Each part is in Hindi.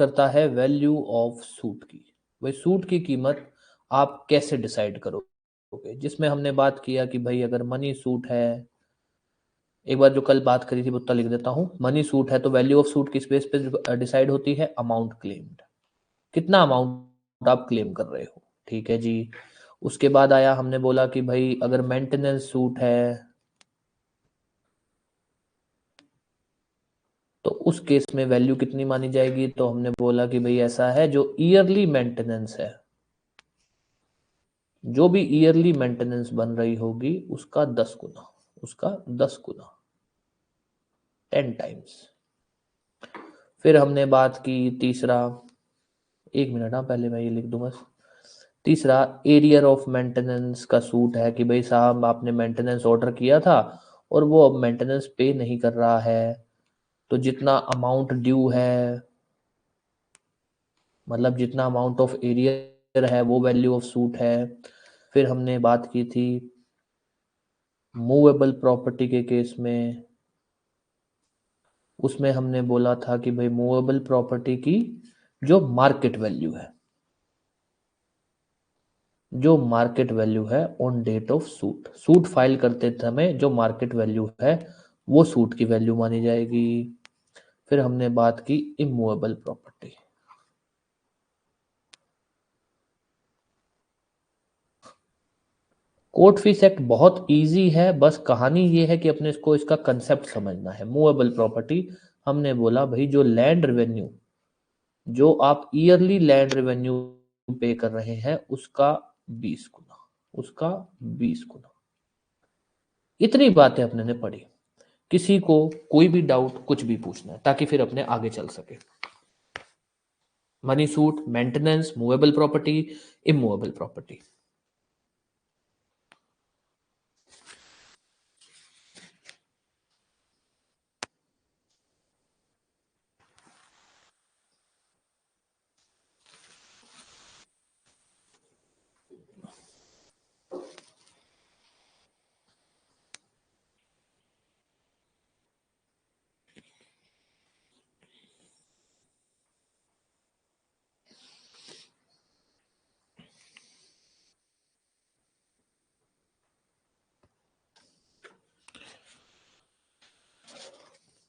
करता है वैल्यू ऑफ सूट की। भाई सूट की कीमत आप कैसे डिसाइड करोगे, जिसमें हमने बात किया कि भाई अगर मनी सूट है, एक बार जो कल बात करी थी वो उत्तर लिख देता हूँ। मनी सूट है तो वैल्यू ऑफ सूट किस बेस पे डिसाइड होती है? अमाउंट क्लेम्ड, कितना अमाउंट आप क्लेम कर रहे हो। ठीक है जी। उसके बाद आया, हमने बोला कि भाई अगर मेंटेनेंस सूट है तो उस केस में वैल्यू कितनी मानी जाएगी? तो हमने बोला कि भाई ऐसा है, जो ईयरली मेंटेनेंस है, जो भी ईयरली मेंटेनेंस बन रही होगी उसका 10 गुना, उसका 10 गुना, 10 टाइम्स। फिर हमने बात की तीसरा, एक मिनट, हाँ पहले मैं ये लिख दूं बस। तीसरा एरियर ऑफ मेंटेनेंस का सूट है कि भाई साहब आपने मेंटेनेंस ऑर्डर किया था और वो अब मेंटेनेंस पे नहीं कर रहा है, तो जितना अमाउंट ड्यू है, मतलब जितना अमाउंट ऑफ एरियर है वो वैल्यू ऑफ सूट है। फिर हमने बात की थी मूवेबल प्रॉपर्टी के केस में, उसमें हमने बोला था कि भाई मूवेबल प्रॉपर्टी की जो मार्केट वैल्यू है, जो मार्केट वैल्यू है on date of suit, suit file करते समय जो मार्केट वैल्यू है वो सूट की वैल्यू मानी जाएगी। फिर हमने बात की immovable property. Court fees act बहुत इजी है, बस कहानी ये है कि अपने इसको, इसका कंसेप्ट समझना है। मूवेबल प्रॉपर्टी, हमने बोला भाई जो लैंड रेवेन्यू, जो आप ईयरली लैंड रेवेन्यू पे कर रहे हैं उसका 20 गुना, उसका 20 गुना। इतनी बातें अपने ने पढ़ी। किसी को कोई भी डाउट कुछ भी पूछना है ताकि फिर अपने आगे चल सके। Money suit, maintenance, movable property, immovable property.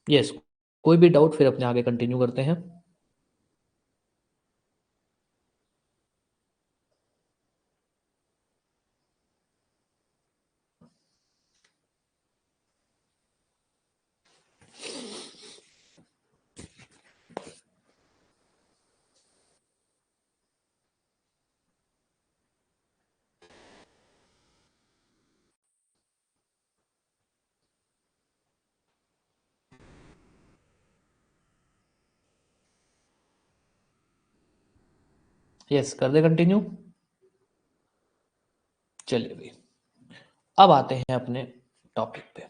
Yes, कोई भी डाउट फिर अपने आगे कंटिन्यू करते हैं। यस, कर दे कंटिन्यू। चलिए भाई, अब आते हैं अपने टॉपिक पे।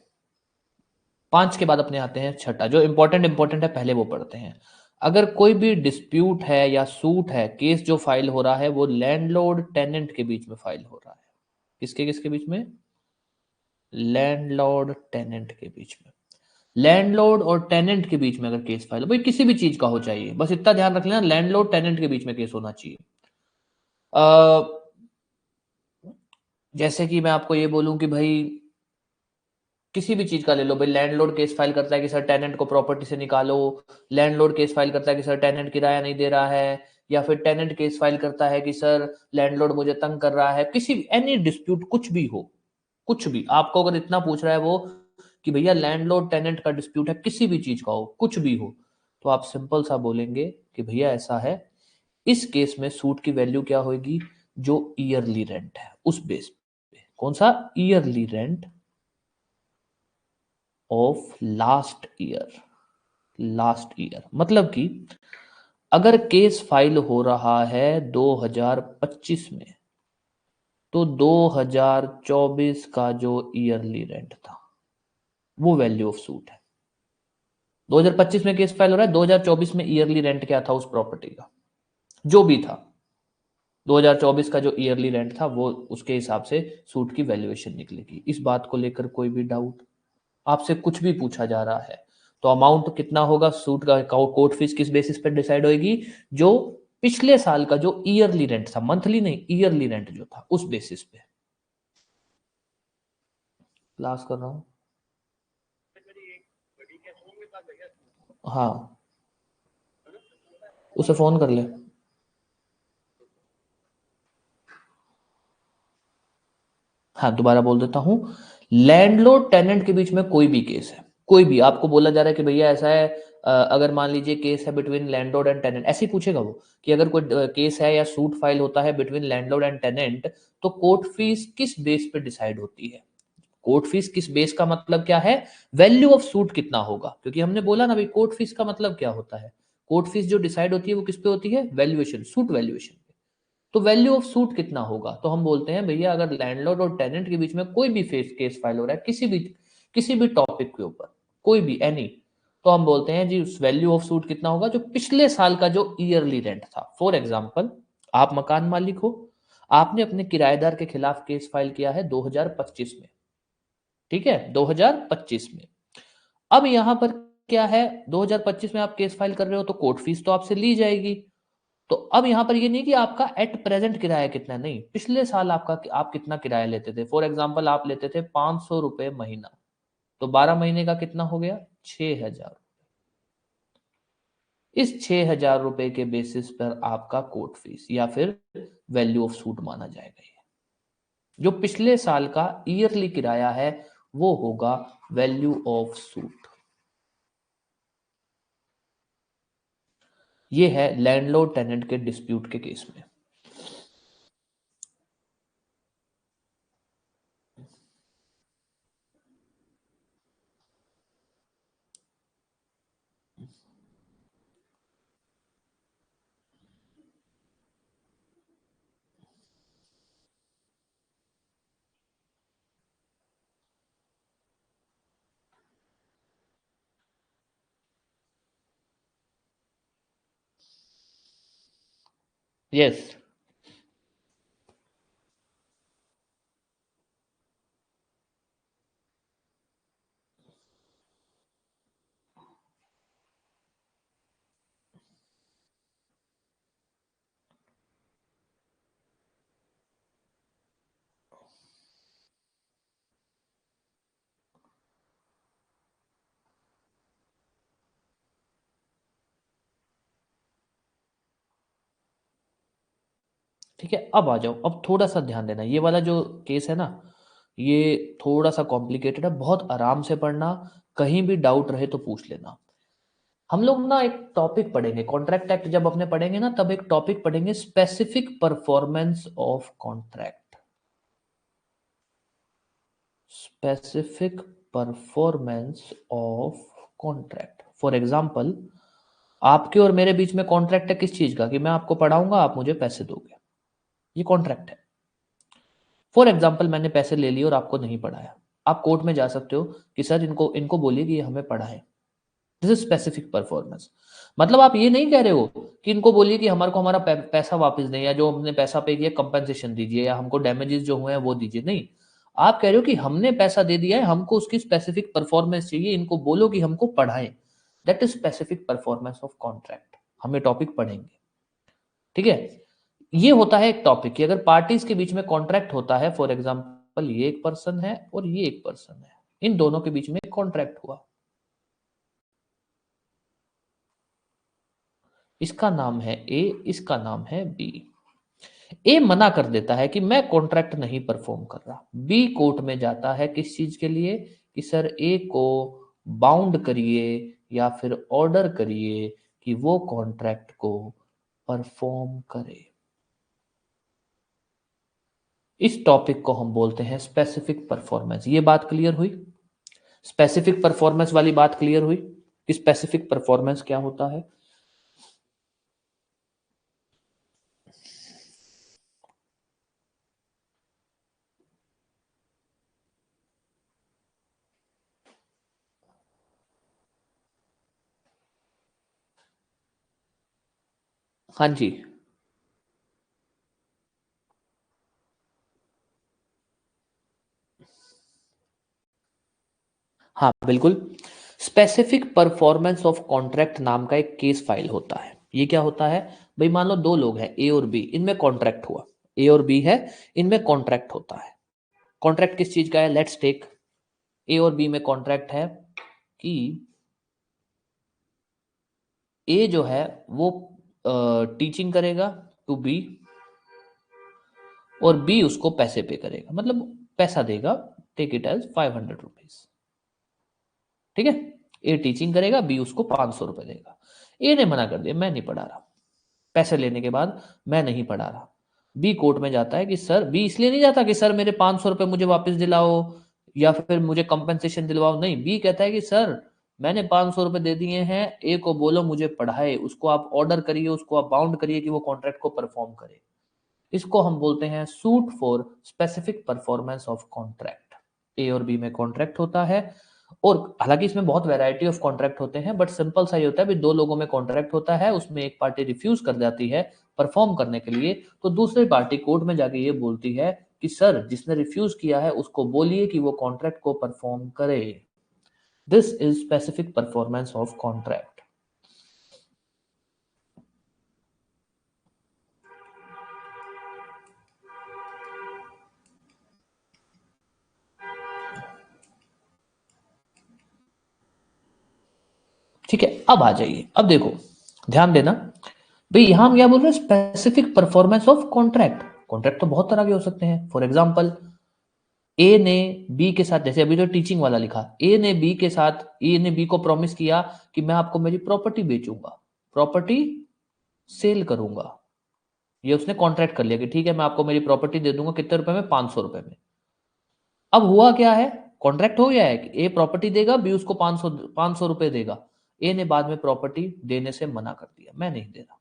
5 के बाद अपने आते हैं छठा, जो इंपॉर्टेंट है पहले वो पढ़ते हैं। अगर कोई भी डिस्प्यूट है या सूट है, केस जो फाइल हो रहा है वो लैंडलॉर्ड टेनेंट के बीच में फाइल हो रहा है। किसके किसके बीच में? लैंडलॉर्ड टेनेंट के बीच में। लैंडलॉर्ड और टेनेंट के बीच में अगर केस फाइल हो, भाई किसी भी चीज का हो चाहिए, बस इतना ध्यान रख लेना, लैंडलॉर्ड टेनेंट के बीच में केस होना चाहिए। जैसे कि मैं आपको ये बोलूं कि भाई किसी भी चीज का ले लो, भाई लैंडलॉर्ड केस फाइल करता है कि सर टेनेंट को प्रॉपर्टी से निकालो, लैंडलॉर्ड केस फाइल करता है कि सर टेनेंट किराया नहीं दे रहा है, या फिर टेनेंट केस फाइल करता है कि सर लैंडलॉर्ड मुझे तंग कर रहा है। किसी भी एनी डिस्प्यूट, कुछ भी हो, कुछ भी आपको अगर इतना पूछ रहा है वो कि भैया लैंडलॉर्ड टेनेंट का डिस्प्यूट है, किसी भी चीज का हो, कुछ भी हो, तो आप सिंपल सा बोलेंगे कि भैया ऐसा है, इस केस में सूट की वैल्यू क्या होगी? जो ईयरली रेंट है उस बेस पे। कौन सा? Yearly rent of last year. Last year मतलब कि अगर केस फाइल हो रहा है 2025 में, तो 2024 का जो ईयरली रेंट था वो वैल्यू ऑफ सूट है। 2025 में केस फाइल हो रहा है, 2024 में ईयरली रेंट क्या था उस प्रॉपर्टी का, जो भी था, 2024 का जो ईयरली रेंट था वो, उसके हिसाब से सूट की वैल्यूएशन निकलेगी। इस बात को लेकर कोई भी डाउट? आपसे कुछ भी पूछा जा रहा है तो अमाउंट कितना होगा सूट का, कोर्ट फीस किस बेसिस पे डिसाइड होगी, जो पिछले साल का जो ईयरली रेंट था, मंथली नहीं ईयरली रेंट जो था उस बेसिस पे। क्लास कर रहा हूं। हाँ उसे फोन कर ले। हाँ दोबारा बोल देता हूँ, लैंडलॉर्ड टेनेंट के बीच में कोई भी केस है, कोई भी आपको बोला जा रहा है कि भैया ऐसा है, अगर मान लीजिए केस है बिटवीन लैंडलॉर्ड एंड टेनेंट, ऐसे ही पूछेगा वो कि अगर कोई केस है या सूट फाइल होता है बिटवीन लैंडलॉर्ड एंड टेनेंट, तो कोर्ट फीस किस बेस पे डिसाइड होती है। कोर्ट फीस किस बेस का मतलब क्या है, वैल्यू ऑफ सूट कितना होगा, क्योंकि हमने बोला ना भाई कोर्ट फीस का मतलब क्या होता है, कोर्ट फीस जो डिसाइड होती है वो किस पे होती है, वैल्यूएशन, सूट वैल्यूएशन। तो वैल्यू ऑफ सूट कितना होगा, तो हम बोलते हैं भैया अगर लैंडलॉर्ड और टेनेंट के बीच में कोई भी केस फाइल हो रहा है किसी भी टॉपिक के ऊपर, कोई भी एनी, तो हम बोलते हैं जी उस वैल्यू ऑफ सूट कितना होगा जो पिछले साल का जो ईयरली रेंट था। फॉर एग्जांपल आप मकान मालिक हो, आपने अपने किराएदार के खिलाफ केस फाइल किया है 2025 में, ठीक है 2025 में। अब यहां पर क्या है, 2025 में आप केस फाइल कर रहे हो तो कोर्ट फीस तो आपसे ली जाएगी। तो अब यहां पर ये नहीं कि आपका एट प्रेजेंट किराया कितना, नहीं पिछले साल आपका आप कितना किराया लेते थे। फॉर एग्जांपल आप लेते थे 500 रुपए महीना, तो 12 महीने का कितना हो गया 6,000। इस 6,000 रुपए के बेसिस पर आपका कोर्ट फीस या फिर वैल्यू ऑफ सूट माना जाएगा। ये जो पिछले साल का ईयरली किराया है वो होगा वैल्यू ऑफ सूट। ये है लैंडलॉर्ड टेनेंट के डिस्प्यूट के केस में। यस ठीक है, अब आ जाओ, अब थोड़ा सा ध्यान देना, ये वाला जो केस है ना ये थोड़ा सा कॉम्प्लिकेटेड है, बहुत आराम से पढ़ना, कहीं भी डाउट रहे तो पूछ लेना। हम लोग ना एक टॉपिक पढ़ेंगे, कॉन्ट्रैक्ट एक्ट जब अपने पढ़ेंगे ना तब एक टॉपिक पढ़ेंगे, specific performance of contract. Specific performance of contract. For example आपके और मेरे बीच में कॉन्ट्रैक्ट है किस चीज का, कि मैं आपको पढ़ाऊंगा आप मुझे पैसे दोगे, ये कॉन्ट्रैक्ट है। फॉर एग्जाम्पल मैंने पैसे ले लिए और आपको नहीं पढ़ाया, आप कोर्ट में जा सकते हो कि सर इनको इनको बोलिए कि ये हमें पढ़ाए। This is specific performance. मतलब आप ये नहीं कह रहे हो कि इनको बोलिए कि हमारे को हमारा पैसा वापस दें, या जो हमने पैसा पे किया कंपनसेशन दीजिए, या हमको डैमेजेस जो हुए हैं वो दीजिए, नहीं। आप कह रहे हो कि हमने पैसा दे दिया है, हमको उसकी स्पेसिफिक परफॉर्मेंस चाहिए, इनको बोलो कि हमको पढ़ाएं। That is specific performance of contract, हम ये टॉपिक पढ़ेंगे, ठीक है। ये होता है एक टॉपिक कि अगर पार्टीज के बीच में कॉन्ट्रैक्ट होता है, फॉर एग्जांपल ये एक पर्सन है और ये एक पर्सन है, इन दोनों के बीच में कॉन्ट्रैक्ट हुआ, इसका नाम है ए, इसका नाम है बी। ए मना कर देता है कि मैं कॉन्ट्रैक्ट नहीं परफॉर्म कर रहा, बी कोर्ट में जाता है किस चीज के लिए, कि सर ए को बाउंड करिए या फिर ऑर्डर करिए कि वो कॉन्ट्रैक्ट को परफॉर्म करे। इस टॉपिक को हम बोलते हैं स्पेसिफिक परफॉर्मेंस। ये बात क्लियर हुई, स्पेसिफिक परफॉर्मेंस वाली बात क्लियर हुई कि स्पेसिफिक परफॉर्मेंस क्या होता है। हाँ जी, हाँ बिल्कुल। स्पेसिफिक परफॉर्मेंस ऑफ कॉन्ट्रैक्ट नाम का एक केस फाइल होता है। ये क्या होता है भाई, मान लो दो लोग हैं ए और बी, इनमें कॉन्ट्रैक्ट हुआ, ए और बी है, इनमें कॉन्ट्रैक्ट होता है। कॉन्ट्रैक्ट किस चीज का है, लेट्स टेक ए और बी में कॉन्ट्रैक्ट है कि ए जो है वो टीचिंग करेगा टू बी और बी उसको पैसे पे करेगा, मतलब पैसा देगा, टेक इट एज 500 रुपीज। ठीक है, ए टीचिंग करेगा, बी उसको 500 रुपए देगा। ए ने मना कर दिया, मैं नहीं पढ़ा रहा, पैसे लेने के बाद मैं नहीं पढ़ा रहा। बी कोर्ट में जाता है कि सर, बी इसलिए नहीं जाता कि सर मेरे 500 रुपए मुझे वापस दिलाओ या फिर मुझे कंपनसेशन दिलवाओ, नहीं, बी कहता है कि सर मैंने 500 रुपए दे दिए हैं, ए को बोलो मुझे पढ़ाए, उसको आप ऑर्डर करिए, उसको आप बाउंड करिए कि वो कॉन्ट्रैक्ट को परफॉर्म करे। इसको हम बोलते हैं suit for specific performance of contract. A और बी में कॉन्ट्रैक्ट होता है, और हालांकि इसमें बहुत वैरायटी ऑफ कॉन्ट्रैक्ट होते हैं, बट सिंपल सा ही होता है भी दो लोगों में कॉन्ट्रैक्ट होता है, उसमें एक पार्टी रिफ्यूज कर जाती है परफॉर्म करने के लिए, तो दूसरी पार्टी कोर्ट में जाके ये बोलती है कि सर जिसने रिफ्यूज किया है उसको बोलिए कि वो कॉन्ट्रैक्ट को परफॉर्म करे। This is specific performance of contract. ठीक है, अब आ जाइए, अब देखो ध्यान देना भाई, यहां हम क्या बोल रहे हैं, specific performance of contract. Contract तो बहुत तरह के हो सकते हैं। फॉर एग्जाम्पल, ए ने बी के साथ, जैसे अभी तो टीचिंग वाला लिखा, ए ने बी को प्रॉमिस किया कि मैं आपको मेरी प्रॉपर्टी बेचूंगा, प्रॉपर्टी सेल करूंगा। ये उसने कॉन्ट्रैक्ट कर लिया कि ठीक है मैं आपको मेरी प्रॉपर्टी दे दूंगा, कितने रुपए में, 500 रुपए में। अब हुआ क्या है, कॉन्ट्रैक्ट हो गया है कि ए प्रॉपर्टी देगा, बी उसको 500 रुपए देगा। ए ने बाद में प्रॉपर्टी देने से मना कर दिया, मैं नहीं दे रहा,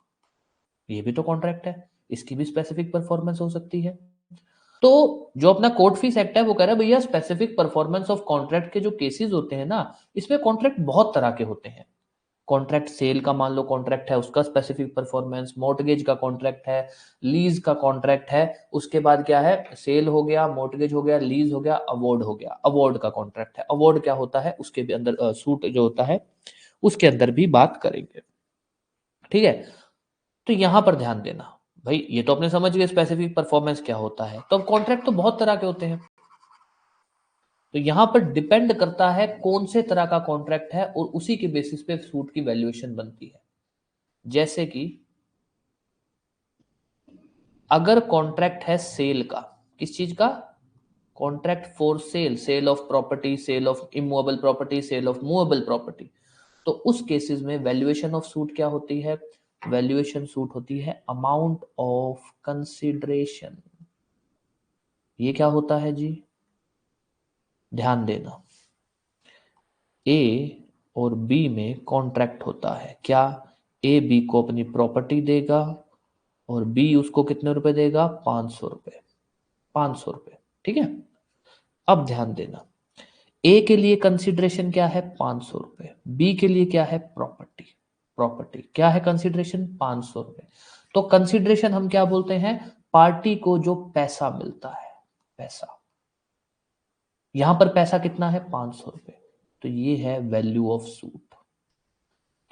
ये भी तो कॉन्ट्रैक्ट है, इसकी भी स्पेसिफिक परफॉर्मेंस हो सकती है। तो जो अपना कोर्ट फीस एक्ट है वो कह रहा है भैया स्पेसिफिक परफॉर्मेंस ऑफ कॉन्ट्रैक्ट के जो केसेस होते हैं ना, इसमें कॉन्ट्रैक्ट बहुत तरह के होते हैं। कॉन्ट्रैक्ट सेल का मान लो कॉन्ट्रैक्ट है, उसका स्पेसिफिक परफॉर्मेंस, मॉर्टगेज का कॉन्ट्रैक्ट है, लीज का कॉन्ट्रैक्ट है, उसके बाद क्या है, सेल हो गया, मॉर्टगेज हो गया, लीज हो गया, अवार्ड हो गया, अवार्ड का कॉन्ट्रैक्ट है। अवार्ड क्या होता है उसके भी अंदर सूट जो होता है उसके अंदर भी बात करेंगे। ठीक है, तो यहां पर ध्यान देना भाई, ये तो अपने समझ गए स्पेसिफिक परफॉर्मेंस क्या होता है, तो अब कॉन्ट्रैक्ट तो बहुत तरह के होते हैं। तो यहां पर डिपेंड करता है कौन से तरह का कॉन्ट्रैक्ट है और उसी के बेसिस पे सूट की वैल्यूएशन बनती है। जैसे कि अगर कॉन्ट्रैक्ट है सेल का, किस चीज का, contract for sale, sale of property, sale of immovable property, sale of movable property, तो उस केसेस में वैल्यूएशन ऑफ सूट क्या होती है, वैल्यूएशन सूट होती है अमाउंट ऑफ कंसिडरेशन। ये क्या होता है जी, ध्यान देना, ए और बी में कॉन्ट्रैक्ट होता है क्या, ए बी को अपनी प्रॉपर्टी देगा और बी उसको कितने रुपए देगा, 500 रुपए, 500 रुपए। ठीक है, अब ध्यान देना, ए के लिए कंसिडरेशन क्या है, 500 रुपए, बी के लिए क्या है, प्रॉपर्टी, प्रॉपर्टी क्या है, कंसिडरेशन 500 रुपए। तो कंसिडरेशन हम क्या बोलते हैं, पार्टी को जो पैसा मिलता है, पैसा, यहां पर पैसा कितना है, 500 रुपए, तो ये है वैल्यू ऑफ सूट।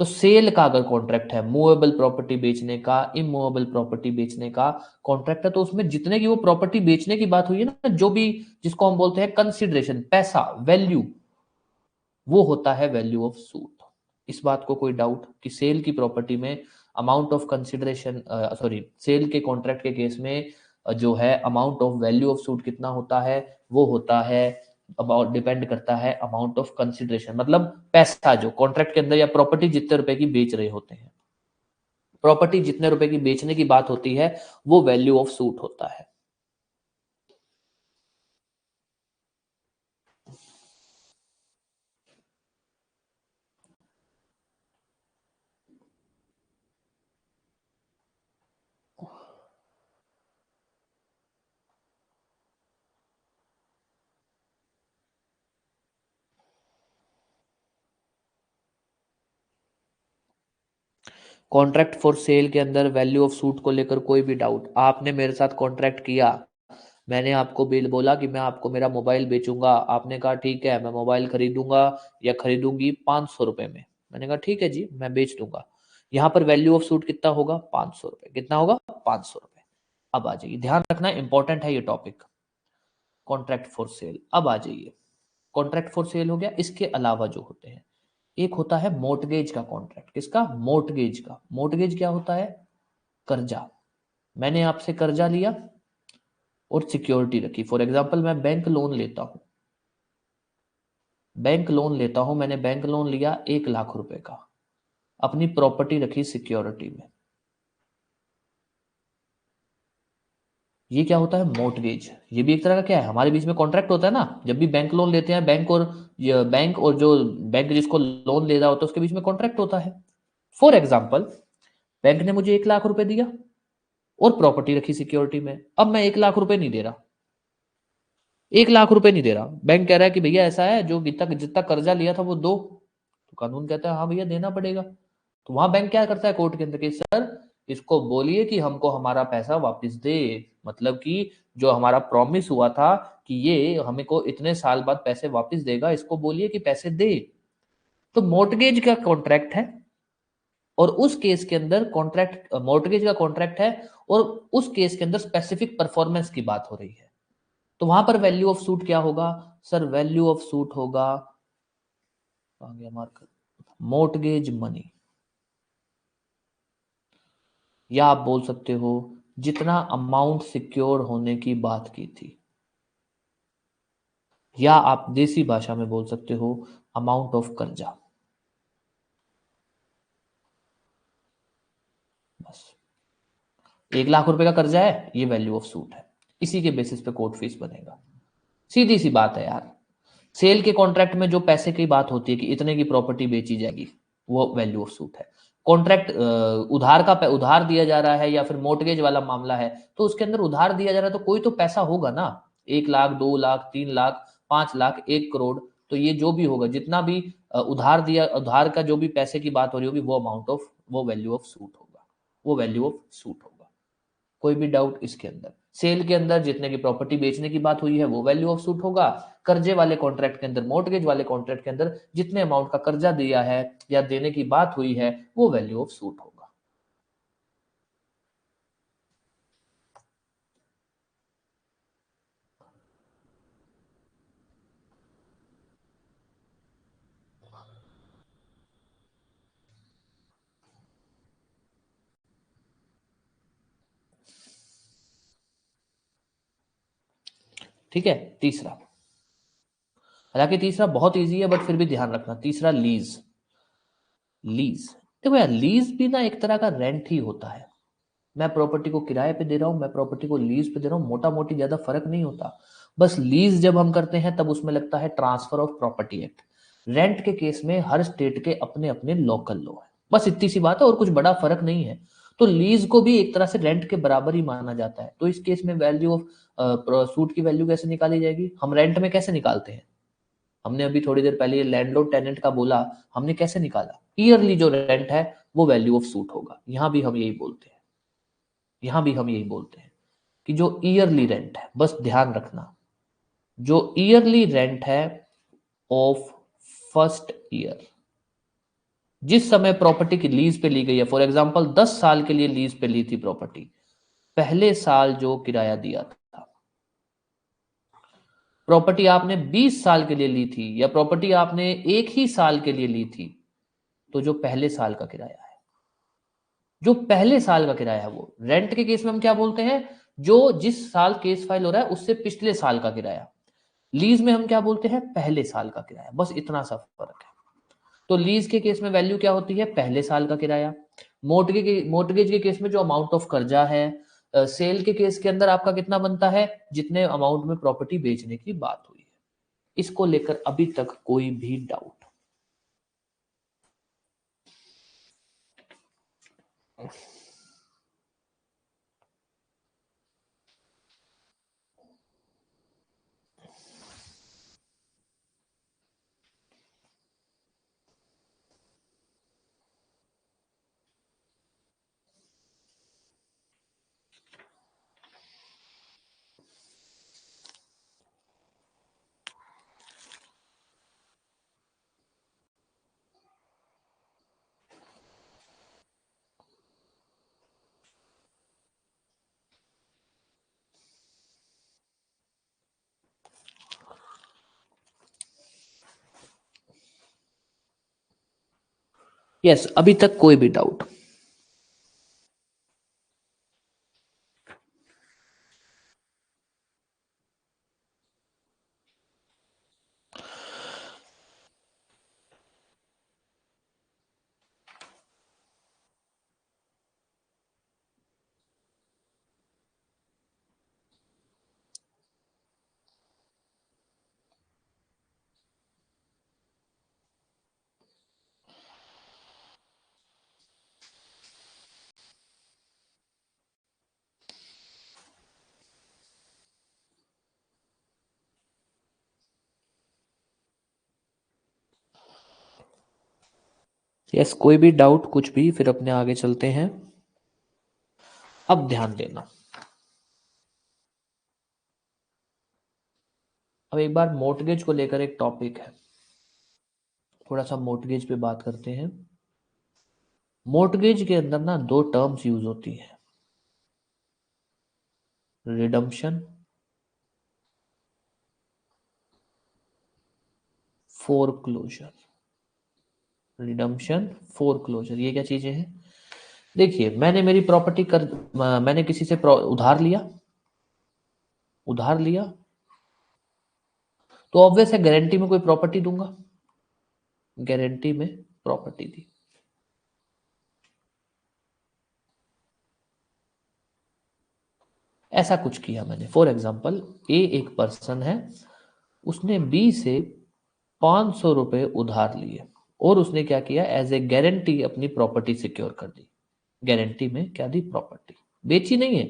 तो सेल का अगर कॉन्ट्रैक्ट है, मूवेबल प्रॉपर्टी बेचने का, इमूवेबल प्रॉपर्टी बेचने का कॉन्ट्रैक्ट है, तो उसमें जितने की वो प्रॉपर्टी बेचने की बात हुई है ना, जो भी जिसको हम बोलते हैं कंसिडरेशन, पैसा, वैल्यू, वो होता है वैल्यू ऑफ सूट। इस बात को कोई डाउट कि सेल की प्रॉपर्टी में amount of consideration, sorry, sale के कॉन्ट्रैक्ट के केस में जो है amount of value of suit कितना होता है, वो होता है अबाउट, डिपेंड करता है अमाउंट ऑफ कंसिडरेशन, मतलब पैसा जो कॉन्ट्रैक्ट के अंदर, या प्रॉपर्टी जितने रुपए की बेच रहे होते हैं, प्रॉपर्टी जितने रुपए की बेचने की बात होती है वो वैल्यू ऑफ सूट होता है। कॉन्ट्रैक्ट फॉर सेल के अंदर वैल्यू ऑफ सूट को लेकर कोई भी डाउट, आपने मेरे साथ कॉन्ट्रैक्ट किया, मैंने आपको बिल बोला कि मैं आपको मेरा मोबाइल बेचूंगा, आपने कहा ठीक है मैं मोबाइल खरीदूंगा या खरीदूंगी 500 रुपए में। मैंने कहा ठीक है जी मैं बेच दूंगा। यहाँ पर वैल्यू ऑफ सूट कितना होगा? 500 रुपए। कितना होगा? 500 रुपए। अब आ जाइए, ध्यान रखना इंपॉर्टेंट है ये टॉपिक, कॉन्ट्रैक्ट फॉर सेल। अब आ जाइए, कॉन्ट्रैक्ट फॉर सेल हो गया। इसके अलावा जो होते हैं, एक होता है मोर्टगेज का कॉन्ट्रैक्ट। किसका? मोर्टगेज का। मोर्टगेज क्या होता है? कर्जा। मैंने आपसे कर्जा लिया और सिक्योरिटी रखी। फॉर एग्जाम्पल मैं बैंक लोन लेता हूं, मैंने बैंक लोन लिया 1 लाख रुपए का, अपनी प्रॉपर्टी रखी सिक्योरिटी में। ये क्या होता है? मोर्टगेज। ये भी एक तरह का क्या है? हमारे बीच में कॉन्ट्रैक्ट होता है ना। जब भी बैंक लोन लेते हैं, बैंक और जो बैंक जिसको लोन ले रहा होता है उसके बीच में कॉन्ट्रैक्ट होता है। फॉर एग्जाम्पल बैंक ने मुझे 1 लाख रुपए दिया और प्रॉपर्टी रखी सिक्योरिटी में। अब मैं 1 लाख रुपए नहीं दे रहा, 1 लाख रुपए नहीं दे रहा। बैंक कह रहा है कि भैया ऐसा है, जो जितना जितना कर्जा लिया था वो दो। तो कानून कहता है हाँ भैया देना पड़ेगा। तो वहां बैंक क्या करता है कोर्ट के अंदर कि सर इसको बोलिए कि हमको हमारा पैसा वापस दे। मतलब कि जो हमारा प्रॉमिस हुआ था कि ये हमें को इतने साल बाद पैसे वापस देगा, इसको बोलिए कि पैसे दे। तो मोर्टगेज का कॉन्ट्रैक्ट है, और उस केस के अंदर कॉन्ट्रैक्ट मोर्टगेज का कॉन्ट्रैक्ट है, और उस केस के अंदर स्पेसिफिक परफॉर्मेंस की बात हो रही है। तो वहां पर वैल्यू ऑफ सूट क्या होगा? सर वैल्यू ऑफ सूट होगा, कहां गया मार्कर, मोर्टगेज मनी। या आप बोल सकते हो जितना अमाउंट सिक्योर होने की बात की थी, या आप देसी भाषा में बोल सकते हो अमाउंट ऑफ कर्जा। बस 1 लाख रुपए का कर्जा है, ये वैल्यू ऑफ सूट है। इसी के बेसिस पे कोर्ट फीस बनेगा। सीधी सी बात है यार। सेल के कॉन्ट्रैक्ट में जो पैसे की बात होती है कि इतने की प्रॉपर्टी बेची जाएगी, वो वैल्यू ऑफ सूट है। कॉन्ट्रैक्ट उधार दिया जा रहा है, या फिर मोर्टगेज वाला मामला है, तो उसके अंदर उधार दिया जा रहा है तो कोई तो पैसा होगा ना। 1 लाख, 2 लाख, 3 लाख, 5 लाख, 1 करोड़, तो ये जो भी होगा, जितना भी उधार का जो भी पैसे की बात हो रही होगी, वो अमाउंट ऑफ, वो वैल्यू ऑफ सूट होगा, वो वैल्यू ऑफ सूट होगा। कोई भी डाउट इसके अंदर? सेल के अंदर जितने की प्रॉपर्टी बेचने की बात हुई है वो वैल्यू ऑफ सूट होगा। कर्जे वाले कॉन्ट्रैक्ट के अंदर, मोर्टगेज वाले कॉन्ट्रैक्ट के अंदर जितने अमाउंट का कर्जा दिया है या देने की बात हुई है, वो वैल्यू ऑफ सूट होगा। ठीक है। तीसरा, हालांकि तीसरा बहुत इजी है बट फिर भी ध्यान रखना, तीसरा लीज। लीज, देखो यार, लीज भी ना एक तरह का रेंट ही होता है। मैं प्रॉपर्टी को किराए पे दे रहा हूं, मैं प्रॉपर्टी को लीज पे दे रहा हूं, मोटा मोटी ज्यादा फर्क नहीं होता। बस लीज जब हम करते हैं तब उसमें लगता है transfer of property act. Rent के केस में हर स्टेट के अपने अपने लोकल लॉ है, बस इतनी सी बात है, और कुछ बड़ा फर्क नहीं है। तो लीज को भी एक तरह से रेंट के बराबर ही माना जाता है। तो इस केस में वैल्यू ऑफ सूट की वैल्यू कैसे निकाली जाएगी? हम रेंट में कैसे निकालते हैं? हमने अभी थोड़ी देर पहले लैंडलॉर्ड टेनेंट का बोला, हमने कैसे निकाला? ईयरली जो रेंट है वो वैल्यू ऑफ सूट होगा। यहां भी हम यही बोलते हैं, यहां भी हम यही बोलते हैं कि जो ईयरली रेंट है, बस ध्यान रखना, जो ईयरली रेंट है ऑफ फर्स्ट ईयर, जिस समय प्रॉपर्टी की लीज पे ली गई है, फॉर एग्जांपल 10 साल के लिए लीज पे ली थी प्रॉपर्टी, पहले साल जो किराया दिया था, प्रॉपर्टी आपने 20 साल के लिए ली थी, या प्रॉपर्टी आपने एक ही साल के लिए ली थी, तो जो पहले साल का किराया है, जो पहले साल का किराया है, वो रेंट के केस में हम क्या बोलते हैं? जो जिस साल केस फाइल हो रहा है उससे पिछले साल का किराया। लीज में हम क्या बोलते हैं? पहले साल का किराया। बस इतना सा फर्क है। तो लीज के केस में वैल्यू क्या होती है? पहले साल का किराया। मोर्टगेज के केस में जो अमाउंट ऑफ कर्जा है। सेल के केस के अंदर आपका कितना बनता है? जितने अमाउंट में प्रॉपर्टी बेचने की बात हुई है। इसको लेकर अभी तक कोई भी डाउट? यस, अभी तक कोई भी डाउट? यस, कोई भी डाउट कुछ भी, फिर अपने आगे चलते हैं। अब ध्यान देना, अब एक बार मोर्टगेज को लेकर एक टॉपिक है, थोड़ा सा मोर्टगेज पे बात करते हैं। मोर्टगेज के अंदर ना दो टर्म्स यूज होती है, रिडम्पशन, फोरक्लोजर। रिडम्पशन, फोरक्लोजर, ये क्या चीजें हैं? देखिए, मैंने मेरी प्रॉपर्टी मैंने किसी से उधार लिया, उधार लिया, तो ऑब्वियस है गारंटी में कोई प्रॉपर्टी दूंगा, गारंटी में प्रॉपर्टी दी। ऐसा कुछ किया मैंने, फॉर एग्जाम्पल ए एक पर्सन है, उसने बी से 500 रुपए उधार लिए और उसने क्या किया, एज ए गारंटी अपनी प्रॉपर्टी सिक्योर कर दी। गारंटी में क्या दी? प्रॉपर्टी। बेची नहीं है,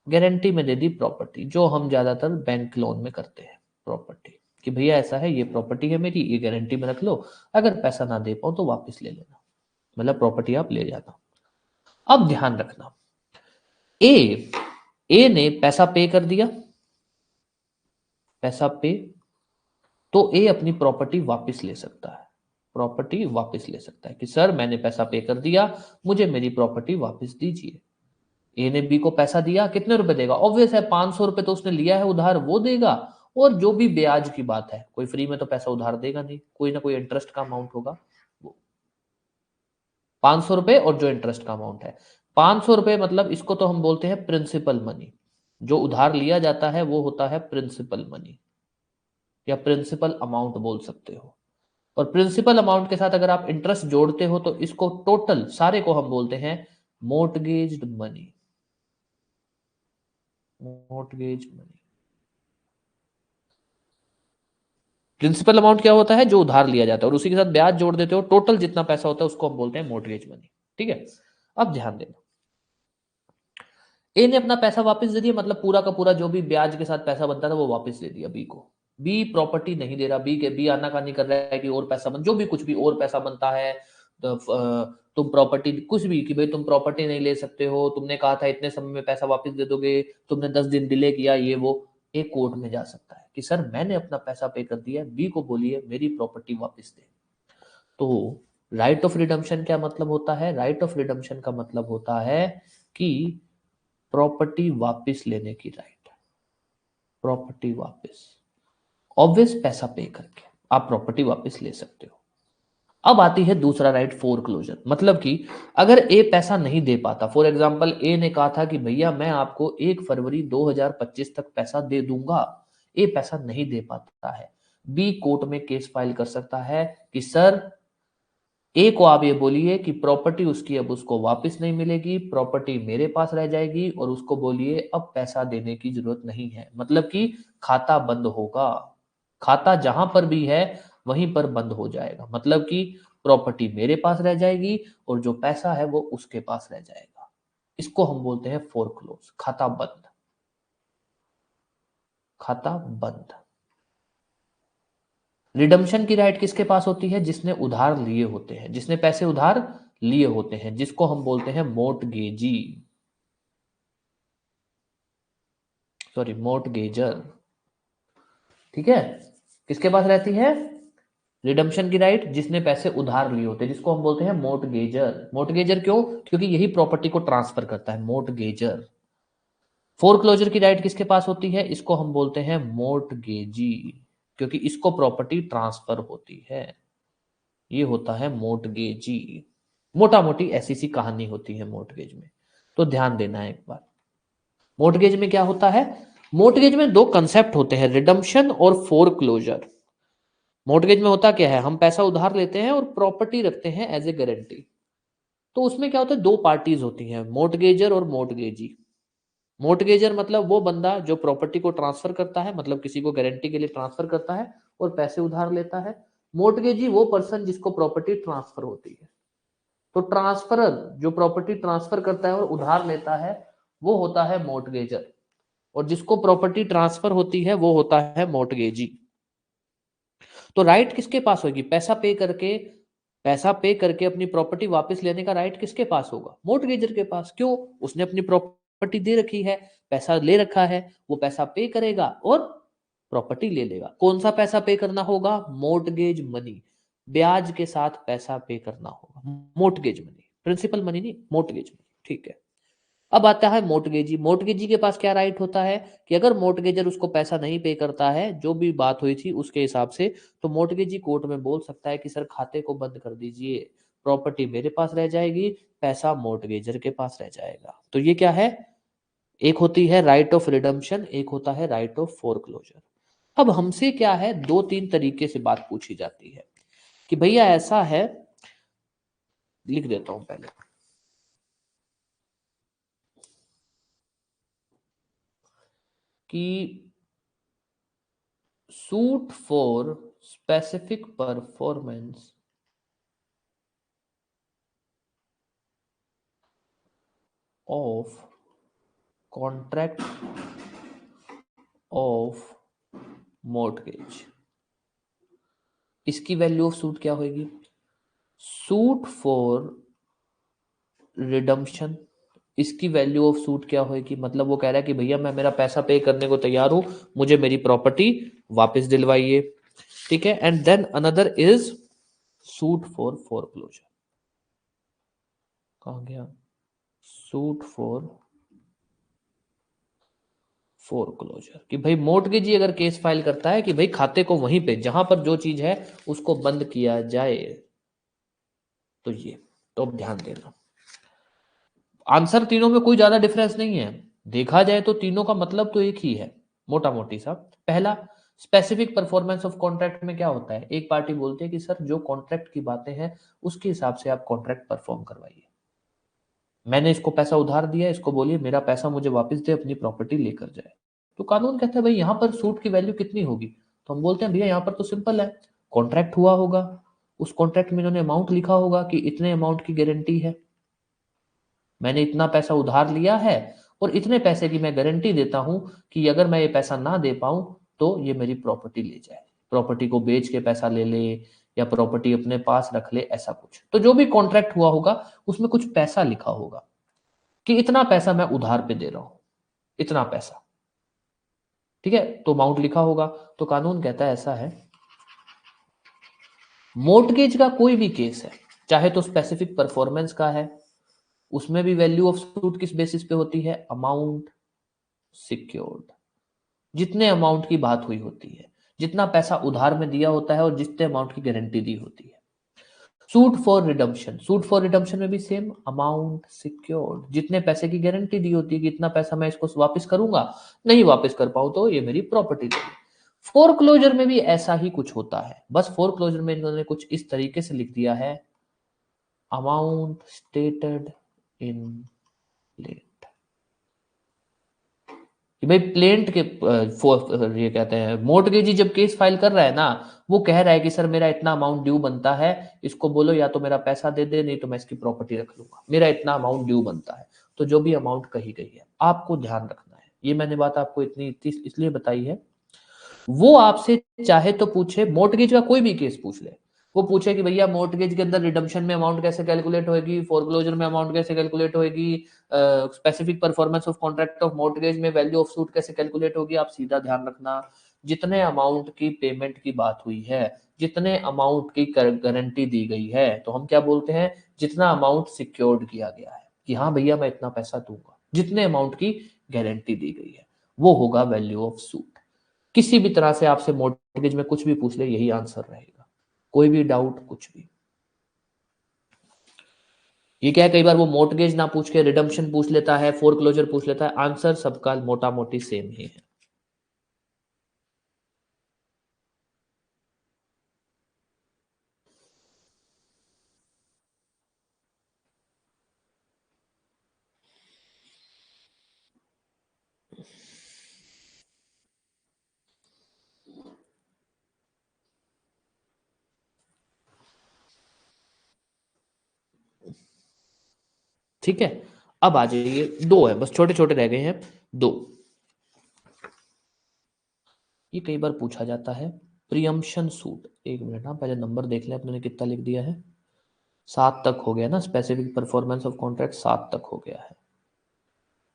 गारंटी में दे दी प्रॉपर्टी, जो हम ज्यादातर बैंक लोन में करते हैं। प्रॉपर्टी कि भैया ऐसा है, ये प्रॉपर्टी है मेरी, ये गारंटी में रख लो, अगर पैसा ना दे पाओ तो वापस ले लेना, मतलब प्रॉपर्टी आप ले जाना। अब ध्यान रखना, ए ए ने पैसा पे कर दिया, पैसा पे, तो ए अपनी प्रॉपर्टी वापस ले सकता है, प्रॉपर्टी वापस ले सकता है कि सर मैंने पैसा पे कर दिया, मुझे मेरी प्रॉपर्टी वापस दीजिए। ए ने बी को पैसा दिया, कितने रुपए देगा? ऑब्वियस है 500 रुपए तो उसने लिया है उधार, वो देगा, और जो भी ब्याज की बात है, कोई फ्री में तो पैसा उधार देगा नहीं, कोई ना कोई इंटरेस्ट का अमाउंट होगा, वो 500 रुपए और जो इंटरेस्ट का अमाउंट है 500 रुपए, मतलब इसको तो हम बोलते हैं प्रिंसिपल मनी। जो उधार लिया जाता है वो होता है प्रिंसिपल मनी, या प्रिंसिपल अमाउंट बोल सकते हो। और प्रिंसिपल अमाउंट के साथ अगर आप इंटरेस्ट जोड़ते हो तो इसको टोटल सारे को हम बोलते हैं mortgaged money, mortgage money. Principal amount क्या होता है? जो उधार लिया जाता है, और उसी के साथ ब्याज जोड़ देते हो, टोटल जितना पैसा होता है उसको हम बोलते हैं मोर्टगेज मनी। ठीक है, अब ध्यान देना, ए ने अपना पैसा वापस दे दिया, मतलब पूरा का पूरा जो भी ब्याज के साथ पैसा बनता था वो वापस दे दिया बी को। बी प्रॉपर्टी नहीं दे रहा, बी आनाकानी कर रहा है कि और पैसा बन, जो भी कुछ भी और पैसा बनता है, तो तुम प्रॉपर्टी कुछ भी, कि भाई तुम प्रॉपर्टी नहीं ले सकते हो, तुमने कहा था इतने समय में पैसा वापस दे दोगे, तुमने 10 दिन डिले किया, ये वो। एक कोर्ट में जा सकता है कि सर मैंने अपना पैसा पे कर दिया, बी को बोलिए मेरी प्रॉपर्टी वापस दे। तो राइट ऑफ रिडम्पशन क्या मतलब होता है? राइट ऑफ रिडम्पशन का मतलब होता है कि प्रॉपर्टी वापस लेने की राइट, प्रॉपर्टी वापस, ऑब्वियस पैसा पे करके आप प्रॉपर्टी वापस ले सकते हो। अब आती है दूसरा राइट, फोरक्लोजर, मतलब कि अगर ए पैसा नहीं दे पाता, फॉर एग्जांपल ए ने कहा था कि भैया मैं आपको 1 फरवरी 2025 तक पैसा दे दूंगा, ए पैसा नहीं दे पाता है, बी कोर्ट में केस फाइल कर सकता है कि सर ए को आप ये बोलिए कि प्रॉपर्टी उसकी अब उसको वापस नहीं मिलेगी, प्रॉपर्टी मेरे पास रह जाएगी, और उसको बोलिए अब पैसा देने की जरूरत नहीं है, मतलब कि खाता बंद होगा, खाता जहां पर भी है वहीं पर बंद हो जाएगा, मतलब कि प्रॉपर्टी मेरे पास रह जाएगी और जो पैसा है वो उसके पास रह जाएगा। इसको हम बोलते हैं फोरक्लोज, खाता बंद, खाता बंद। रिडम्पशन की राइट किसके पास होती है? जिसने उधार लिए होते हैं, जिसने पैसे उधार लिए होते हैं, जिसको हम बोलते हैं मोर्टगेजी, सॉरी मोर्टगेजर। ठीक है, किसके पास रहती है रिडम्पशन की राइट? जिसने पैसे उधार लिए होते हैं, जिसको हम बोलते हैं मोर्टगेजर। मोर्टगेजर क्यों? क्योंकि यही प्रॉपर्टी को ट्रांसफर करता है, मोर्टगेजर। फोरक्लोजर की राइट किसके पास होती है? इसको हम बोलते हैं मोर्टगेजी, क्योंकि इसको प्रॉपर्टी ट्रांसफर होती है। ये होता है मोर्टगेजी। मोटा मोटी ऐसी सी कहानी होती है मोर्टगेज में, तो ध्यान देना है एक बार। मोर्टगेज में क्या होता है? मोर्टगेज में दो कंसेप्ट होते हैं, रिडम्पशन और फोरक्लोजर। मोर्टगेज में होता क्या है, हम पैसा उधार लेते हैं और प्रॉपर्टी रखते हैं एज ए गारंटी। तो उसमें क्या होता है, दो पार्टीज होती हैं, मोर्टगेजर और मोर्टगेजी। मोर्टगेजर मतलब वो बंदा जो प्रॉपर्टी को ट्रांसफर करता है, मतलब किसी को गारंटी के लिए ट्रांसफर करता है और पैसे उधार लेता है। मोर्टगेजी वो पर्सन जिसको प्रॉपर्टी ट्रांसफर होती है। तो ट्रांसफरर जो प्रॉपर्टी ट्रांसफर करता है और उधार लेता है वो होता है मोर्टगेजर, और जिसको प्रॉपर्टी ट्रांसफर होती है वो होता है मोर्टगेजी। तो राइट किसके पास होगी? पैसा पे करके अपनी प्रॉपर्टी वापस लेने का राइट किसके पास होगा? मोर्टगेजर के पास। क्यों? उसने अपनी प्रॉपर्टी दे रखी है, पैसा ले रखा है, वो पैसा पे करेगा और प्रॉपर्टी ले लेगा। कौन सा पैसा पे करना होगा? मोर्टगेज मनी, ब्याज के साथ पैसा पे करना होगा। मोर्टगेज मनी, प्रिंसिपल मनी नहीं, मोर्टगेज मनी। ठीक है, अब आता है मोर्टगेजी। मोर्टगेजी के पास क्या राइट होता है कि अगर मोर्टगेजर उसको पैसा नहीं पे करता है, जो भी बात हुई थी उसके हिसाब से, तो मोर्टगेजी कोर्ट में बोल सकता है कि सर खाते को बंद कर दीजिए, प्रॉपर्टी मेरे पास रह जाएगी, पैसा मोर्टगेजर के पास रह जाएगा। तो ये क्या है? एक होती है राइट ऑफ रिडम्पशन, एक होता है राइट ऑफ फोरक्लोजर। अब हमसे क्या है, दो तीन तरीके से बात पूछी जाती है कि भैया ऐसा है, लिख देता हूं पहले कि suit for specific performance of contract of mortgage, इसकी वैल्यू ऑफ सूट क्या होगी? सूट फॉर रिडम्पशन, इसकी वैल्यू ऑफ सूट क्या होगी? मतलब वो कह रहा है कि भैया मैं मेरा पैसा पे करने को तैयार हूं, मुझे मेरी प्रॉपर्टी वापस दिलवाइए। ठीक है, and then another is suit for foreclosure. कहां गया? सूट फॉर फोरक्लोजर, कि भाई मोर्टगेजी अगर केस फाइल करता है कि भाई खाते को वहीं पे जहां पर जो चीज है उसको बंद किया जाए, तो ये, तो अब ध्यान देना, आंसर तीनों में कोई ज्यादा डिफरेंस नहीं है। देखा जाए तो तीनों का मतलब तो एक ही है, मोटा मोटी सा। पहला, स्पेसिफिक परफॉर्मेंस ऑफ कॉन्ट्रैक्ट में क्या होता है, एक पार्टी बोलती है कि सर जो कॉन्ट्रैक्ट की बातें हैं उसके हिसाब से आप कॉन्ट्रैक्ट परफॉर्म करवाइए। मैंने इसको पैसा उधार दिया, इसको बोलिए मेरा पैसा मुझे वापस दे, अपनी प्रॉपर्टी लेकर जाए। तो कानून कहता है भाई यहाँ पर सूट की वैल्यू कितनी होगी? तो हम बोलते हैं भैया यहाँ पर तो सिंपल है, कॉन्ट्रैक्ट हुआ होगा, उस कॉन्ट्रैक्ट में इन्होंने अमाउंट लिखा होगा कि इतने अमाउंट की गारंटी है, मैंने इतना पैसा उधार लिया है और इतने पैसे की मैं गारंटी देता हूं कि अगर मैं ये पैसा ना दे पाऊं तो ये मेरी प्रॉपर्टी ले जाए, प्रॉपर्टी को बेच के पैसा ले ले या प्रॉपर्टी अपने पास रख ले, ऐसा कुछ। तो जो भी कॉन्ट्रैक्ट हुआ होगा उसमें कुछ पैसा लिखा होगा कि इतना पैसा मैं उधार पे दे रहा हूं, इतना पैसा। ठीक है, तो अमाउंट लिखा होगा। तो कानून कहता है ऐसा है, मोर्टगेज का कोई भी केस है, चाहे तो स्पेसिफिक परफॉर्मेंस का है, उसमें भी वैल्यू ऑफ सूट किस बेसिस पे होती है? अमाउंट सिक्योर्ड, जितने अमाउंट की बात हुई होती है, जितना पैसा उधार में दिया होता है और जितने अमाउंट की गारंटी दी होती है। Suit for redemption, suit for redemption में भी सेम, अमाउंट सिक्योर्ड, जितने पैसे की गारंटी दी होती है कि इतना पैसा मैं इसको वापस करूंगा, नहीं वापस कर पाऊं तो ये मेरी प्रॉपर्टी ले। फोर क्लोजर में भी ऐसा ही कुछ होता है, बस फोर क्लोजर में इन्होंने कुछ इस तरीके से लिख दिया है, अमाउंट स्टेटेड इन प्लेन, कि भाई प्लेंट के ये कहते हैं मोर्टगेजी जब केस फाइल कर रहा है ना, वो कह रहा है कि सर मेरा इतना अमाउंट ड्यू बनता है, इसको बोलो या तो मेरा पैसा दे दे, नहीं तो मैं इसकी प्रॉपर्टी रख लूंगा, मेरा इतना अमाउंट ड्यू बनता है। तो जो भी अमाउंट कही गई है आपको ध्यान रखना है, ये मैंने बात आपको इतनी इसलिए बताई है। वो आपसे चाहे तो पूछे, मोर्टगेज का कोई भी केस पूछ ले, वो पूछे कि भैया मोर्टगेज के अंदर रिडम्पशन में अमाउंट कैसे कैलकुलेट होगी, फोरक्लोजर में अमाउंट कैसे कैलकुलेट होगी, specific performance of contract of mortgage में वैल्यू ऑफ सूट कैसे कैलकुलेट होगी, आप सीधा ध्यान रखना, जितने अमाउंट की पेमेंट की बात हुई है, जितने अमाउंट की गारंटी दी गई है, तो हम क्या बोलते हैं, जितना अमाउंट सिक्योर्ड किया गया है कि हाँ भैया मैं इतना पैसा दूंगा, जितने अमाउंट की गारंटी दी गई है, वो होगा वैल्यू ऑफ सूट। किसी भी तरह से आपसे मॉर्टगेज में कुछ भी पूछ ले, यही आंसर रहेगा, कोई भी डाउट कुछ भी। ये क्या है, कई बार वो मोर्टगेज ना पूछ के रिडम्पशन पूछ लेता है, फोरक्लोजर पूछ लेता है, आंसर सबका मोटा मोटी सेम ही है। ठीक है, अब आ जाइए, दो है बस, छोटे छोटे रह गए हैं दो। ये कई बार पूछा जाता है, प्रियम्पशन सूट। एक मिनट, ना पहले नंबर देख लें अपने ने कितना लिख दिया है। 7 तक हो गया ना, स्पेसिफिक परफॉर्मेंस ऑफ कॉन्ट्रैक्ट 7 तक हो गया है।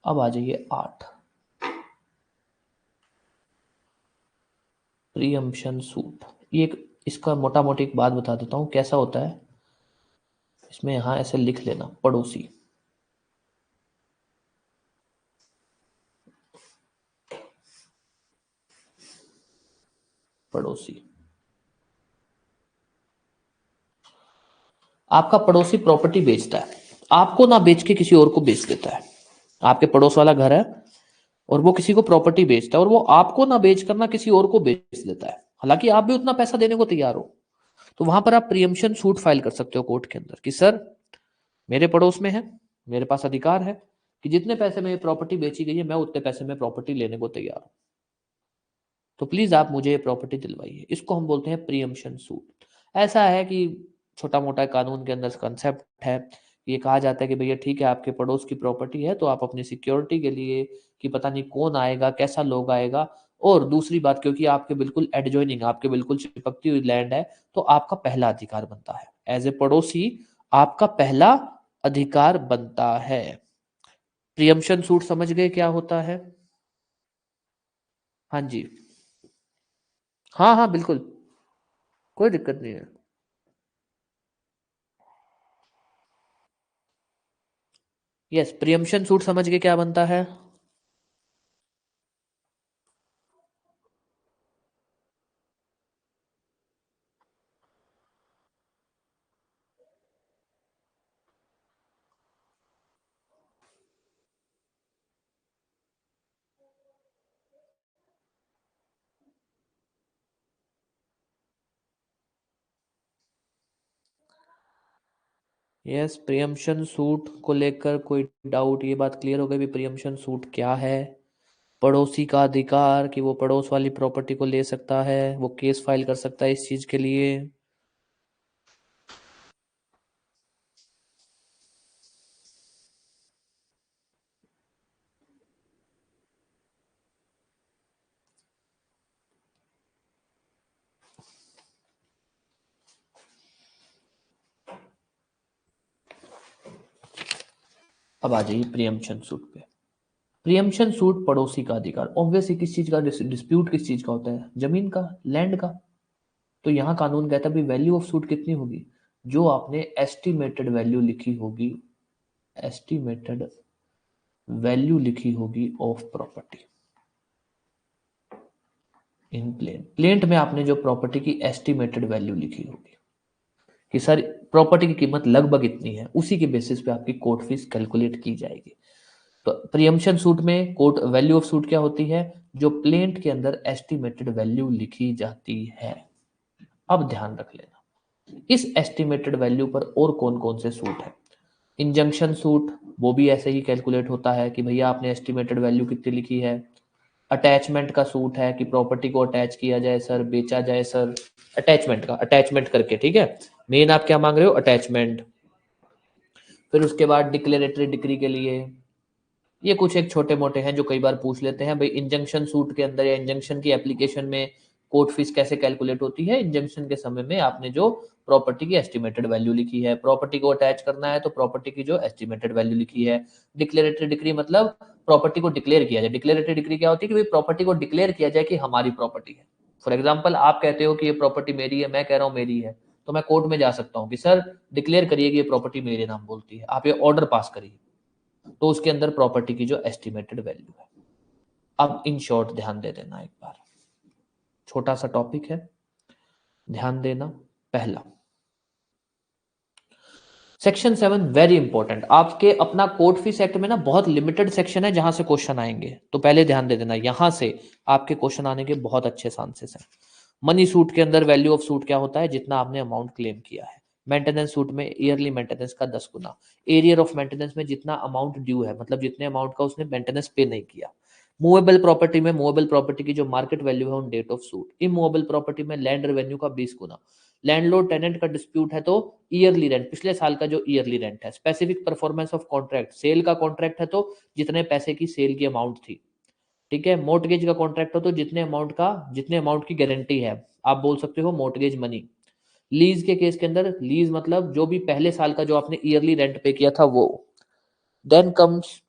अब आ जाइए 8, प्रियम्पशन सूट। ये एक, इसका मोटा मोटी एक बात बता देता हूँ कैसा होता है। इसमें यहाँ ऐसे लिख लेना, पड़ोसी। पड़ोसी, आपका पड़ोसी प्रॉपर्टी बेचता है, आपको ना बेच के किसी और को बेच देता है। आपके पड़ोस वाला घर है और वो किसी को प्रॉपर्टी बेचता है, और वो आपको ना बेच कर ना किसी और को बेच देता है, हालांकि आप भी उतना पैसा देने को तैयार हो। तो वहां पर आप प्रियम्पशन सूट फाइल कर सकते हो कोर्ट के अंदर कि सर, मेरे पड़ोस में है, मेरे पास अधिकार है कि जितने पैसे में ये प्रॉपर्टी बेची गई है, मैं उतने पैसे में प्रॉपर्टी लेने को तैयार हूं, तो प्लीज आप मुझे ये प्रॉपर्टी दिलवाइए। इसको हम बोलते हैं प्रियम्पशन सूट। ऐसा है कि छोटा मोटा कानून के अंदर कंसेप्ट है, ये कहा जाता है कि भैया ठीक है, आपके पड़ोस की प्रॉपर्टी है, तो आप अपनी सिक्योरिटी के लिए कि पता नहीं कौन आएगा, कैसा लोग आएगा, और दूसरी बात क्योंकि आपके बिल्कुल एडजॉइनिंग, आपके बिल्कुल चिपकती हुई लैंड है, तो आपका पहला अधिकार बनता है एज ए पड़ोसी, आपका पहला अधिकार बनता है। प्रियम्पशन सूट समझ गए क्या होता है? हाँ जी, हाँ हाँ बिल्कुल, कोई दिक्कत नहीं है। यस, प्रियम्पशन सूट समझ के क्या बनता है? यस, प्रियम्पशन सूट को लेकर कोई डाउट, ये बात क्लियर हो गई भी प्रियम्पशन सूट क्या है? पड़ोसी का अधिकार कि वो पड़ोस वाली प्रॉपर्टी को ले सकता है, वो केस फाइल कर सकता है इस चीज के लिए। अब आ जाइए प्रियम्पशन सूट पे। प्रियम्पशन सूट पड़ोसी का अधिकार, ऑब्वियसली किस चीज का डिस्प्यूट, किस चीज का होता है? जमीन का, लैंड का। तो यहाँ कानून कहता है भाई वैल्यू ऑफ सूट कितनी होगी? जो आपने एस्टिमेटेड वैल्यू लिखी होगी, एस्टिमेटेड वैल्यू लिखी होगी ऑफ प्रॉपर्टी इन प्लेंट में आपने जो प्रॉपर्टी की एस्टिमेटेड वैल्यू लिखी होगी कि सर प्रॉपर्टी की कीमत लगभग इतनी है, उसी के बेसिस पे आपकी कोर्ट फीस कैलकुलेट की जाएगी। तो प्रियम्पशन सूट में कोर्ट वैल्यू ऑफ सूट क्या होती है? जो प्लेंट के अंदर एस्टिमेटेड वैल्यू लिखी जाती है। अब ध्यान रख लेना, इस एस्टिमेटेड वैल्यू पर और कौन कौन से सूट है? इंजंक्शन सूट, वो भी ऐसे ही कैलकुलेट होता है कि भैया आपने एस्टिमेटेड वैल्यू कितनी लिखी है। अटैचमेंट का सूट है कि प्रॉपर्टी को अटैच किया जाए सर, बेचा जाए सर, अटैचमेंट का, अटैचमेंट करके, ठीक है। मेन आप क्या मांग रहे हो? अटैचमेंट। फिर उसके बाद डिक्लेरेटरी डिक्री के लिए, ये कुछ एक छोटे मोटे हैं जो कई बार पूछ लेते हैं भाई इंजंक्शन सूट के अंदर या इंजंक्शन की एप्लीकेशन में कोर्ट फीस कैसे कैलकुलेट होती है? इंजंक्शन के समय में आपने जो प्रॉपर्टी की एस्टिमेटेड वैल्यू लिखी है, प्रॉपर्टी को अटैच करना है तो प्रॉपर्टी की जो एस्टिमेटेड वैल्यू लिखी है। डिक्लेरेटरी डिक्री मतलब प्रॉपर्टी को डिक्लेयर किया जाए। डिक्लेरेटरी डिक्री क्या होती है कि भाई प्रॉपर्टी को डिक्लेयर किया जाए कि हमारी प्रॉपर्टी है। फॉर एग्जाम्पल आप कहते हो कि ये प्रॉपर्टी मेरी है, मैं कह रहा हूँ मेरी है, तो मैं कोर्ट में जा सकता हूँ कि सर डिक्लेयर करिए कि ये प्रॉपर्टी मेरे नाम बोलती है, आप ये ऑर्डर पास करिए, तो उसके अंदर प्रॉपर्टी की जो एस्टिमेटेड वैल्यू है। अब इन शॉर्ट ध्यान दे देना, एक बार छोटा सा टॉपिक है, ध्यान देना। पहला, सेक्शन 7 वेरी इंपॉर्टेंट, आपके अपना कोर्ट फीस एक्ट में ना बहुत लिमिटेड सेक्शन है जहां से क्वेश्चन आएंगे, तो पहले ध्यान दे देना, यहां से आपके क्वेश्चन आने के बहुत अच्छे चांसेस हैं। मनी सूट के अंदर वैल्यू ऑफ सूट क्या होता है, जितना आपने अमाउंट क्लेम किया है। मेंटेनेंस सूट में ईयरली मेंटेनेंस का 10 गुना। एरियर ऑफ मेंटेनेंस में जितना अमाउंट ड्यू है, मतलब जितने अमाउंट का उसने मेंटेनेंस पे नहीं किया। मूवेबल प्रॉपर्टी में मूवेबल प्रॉपर्टी की जो मार्केट वैल्यू है on date of suit. Immovable property में लैंड रेवेन्यू का 20 गुना। लैंडलॉर्ड टेनेंट का डिस्प्यूट है तो ईयरली रेंट, पिछले साल का जो ईयरली रेंट है। Specific performance of contract, sale का कॉन्ट्रैक्ट है तो जितने पैसे की सेल की अमाउंट थी। ठीक है, मोर्टगेज का कॉन्ट्रैक्ट हो तो जितने अमाउंट की गारंटी है, आप बोल सकते हो मोर्टगेज मनी। लीज के केस के अंदर, लीज मतलब जो भी पहले साल का जो आपने ईयरली रेंट पे किया था वो। देन कम्स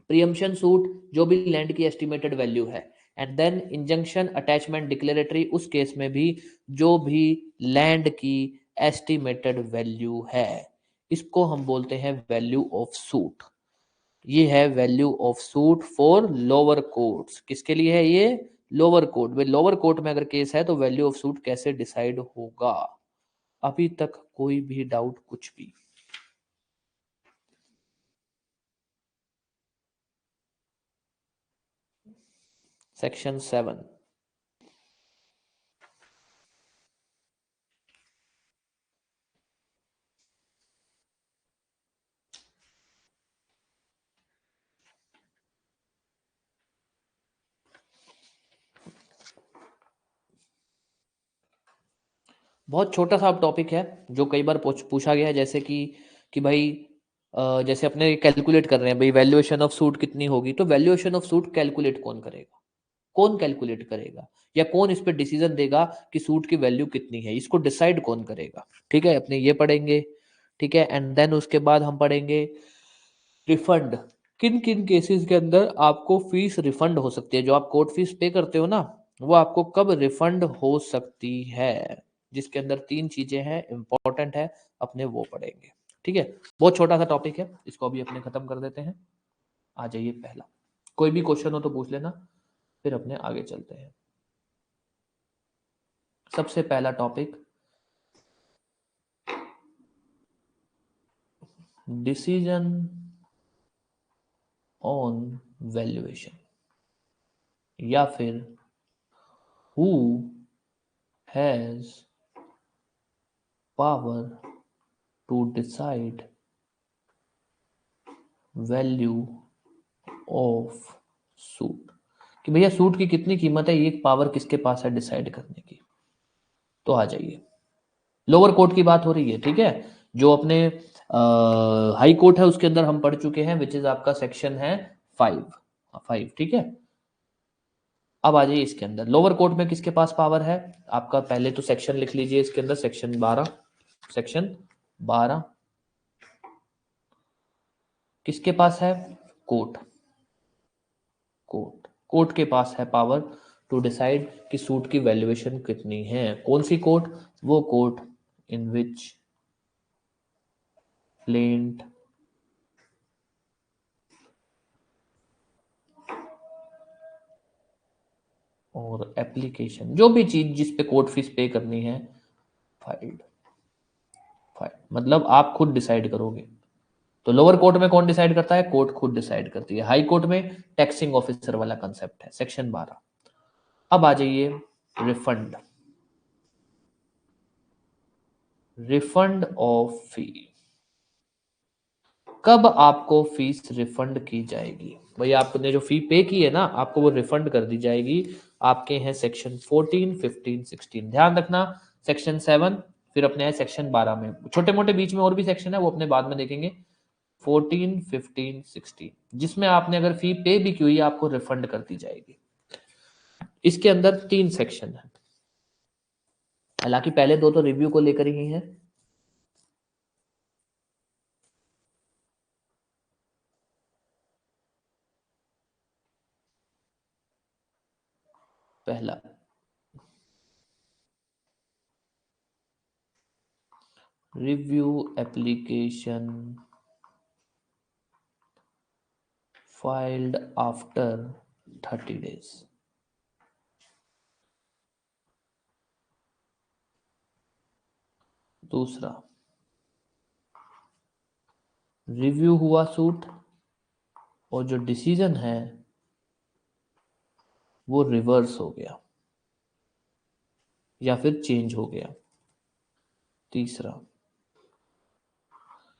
प्रियम्पशन सूट, जो भी लैंड की एस्टिमेटेड वैल्यू है। And then injunction attachment declaratory, उस केस में भी जो भी लैंड की एस्टिमेटेड वैल्यू है, इसको हम बोलते हैं वैल्यू ऑफ सूट। ये है value of suit for lower courts. किसके लिए है ये? लोअर कोर्ट में। लोअर कोर्ट में अगर केस है तो वैल्यू ऑफ सूट कैसे डिसाइड होगा? अभी तक कोई भी डाउट कुछ भी? सेक्शन 7। बहुत छोटा सा टॉपिक है जो कई बार पूछा गया है, जैसे कि भाई जैसे अपने कैलकुलेट कर रहे हैं भाई वैल्यूएशन ऑफ सूट कितनी होगी, तो वैल्यूएशन ऑफ सूट कैलकुलेट कौन करेगा? कौन कैलकुलेट करेगा या कौन इस पे डिसीजन देगा कि सूट की वैल्यू कितनी है? इसको डिसाइड कौन करेगा? ठीक है, अपने ये पढ़ेंगे। ठीक है, एंड देन उसके बाद हम पढ़ेंगे रिफंड। किन किन केसेस के अंदर आपको फीस रिफंड हो सकती है? जो आप कोर्ट फीस पे करते हो ना, वो आपको कब रिफंड हो सकती है? जिसके अंदर 3 चीजें हैं, इंपॉर्टेंट है, अपने वो पढ़ेंगे। ठीक है, बहुत छोटा सा टॉपिक है, इसको अभी अपने खत्म कर देते हैं। आ जाइए, पहला कोई भी क्वेश्चन हो तो पूछ लेना, फिर अपने आगे चलते हैं। सबसे पहला टॉपिक, डिसीजन ऑन वैल्यूएशन, या फिर who has power to decide value of suit. कि भैया सूट की कितनी कीमत है, ये पावर किसके पास है डिसाइड करने की? तो आ जाइए, लोअर कोर्ट की बात हो रही है। ठीक है, जो अपने हाई कोर्ट है उसके अंदर हम पढ़ चुके हैं, विच इज आपका सेक्शन है 5। ठीक है, अब आ जाइए इसके अंदर लोअर कोर्ट में किसके पास पावर है आपका? पहले तो सेक्शन लिख लीजिए इसके अंदर, सेक्शन 12। सेक्शन 12 किसके पास है? कोर्ट। कोर्ट के पास है पावर टू डिसाइड कि सूट की वैल्यूएशन कितनी है। कौन सी कोर्ट? वो कोर्ट इन विच प्लेंट और एप्लीकेशन, जो भी चीज जिस पे कोर्ट फीस पे करनी है, फाइल्ड। मतलब आप खुद डिसाइड करोगे। तो लोअर कोर्ट में कौन डिसाइड करता है? कोर्ट खुद डिसाइड करती है। हाई कोर्ट में टैक्सिंग ऑफिसर वाला कंसेप्ट है, सेक्शन 12। अब आ जाइए रिफंड। रिफंड ऑफ फी, कब आपको फीस रिफंड की जाएगी? भाई आपने जो फी पे की है ना, आपको वो रिफंड कर दी जाएगी। आपके हैं सेक्शन 14, 15, 16। ध्यान रखना, सेक्शन 7, फिर अपने है सेक्शन 12 में। छोटे मोटे बीच में और भी सेक्शन है, वो अपने बाद में देखेंगे। 14, 15, 16, जिसमें आपने अगर फी पे भी की हुई, आपको रिफंड कर दी जाएगी। इसके अंदर 3 सेक्शन है, हालांकि पहले 2 तो रिव्यू को लेकर ही है। पहला, review application filed after 30 days। दूसरा, रिव्यू हुआ सूट और जो डिसीजन है वो रिवर्स हो गया या फिर चेंज हो गया। तीसरा,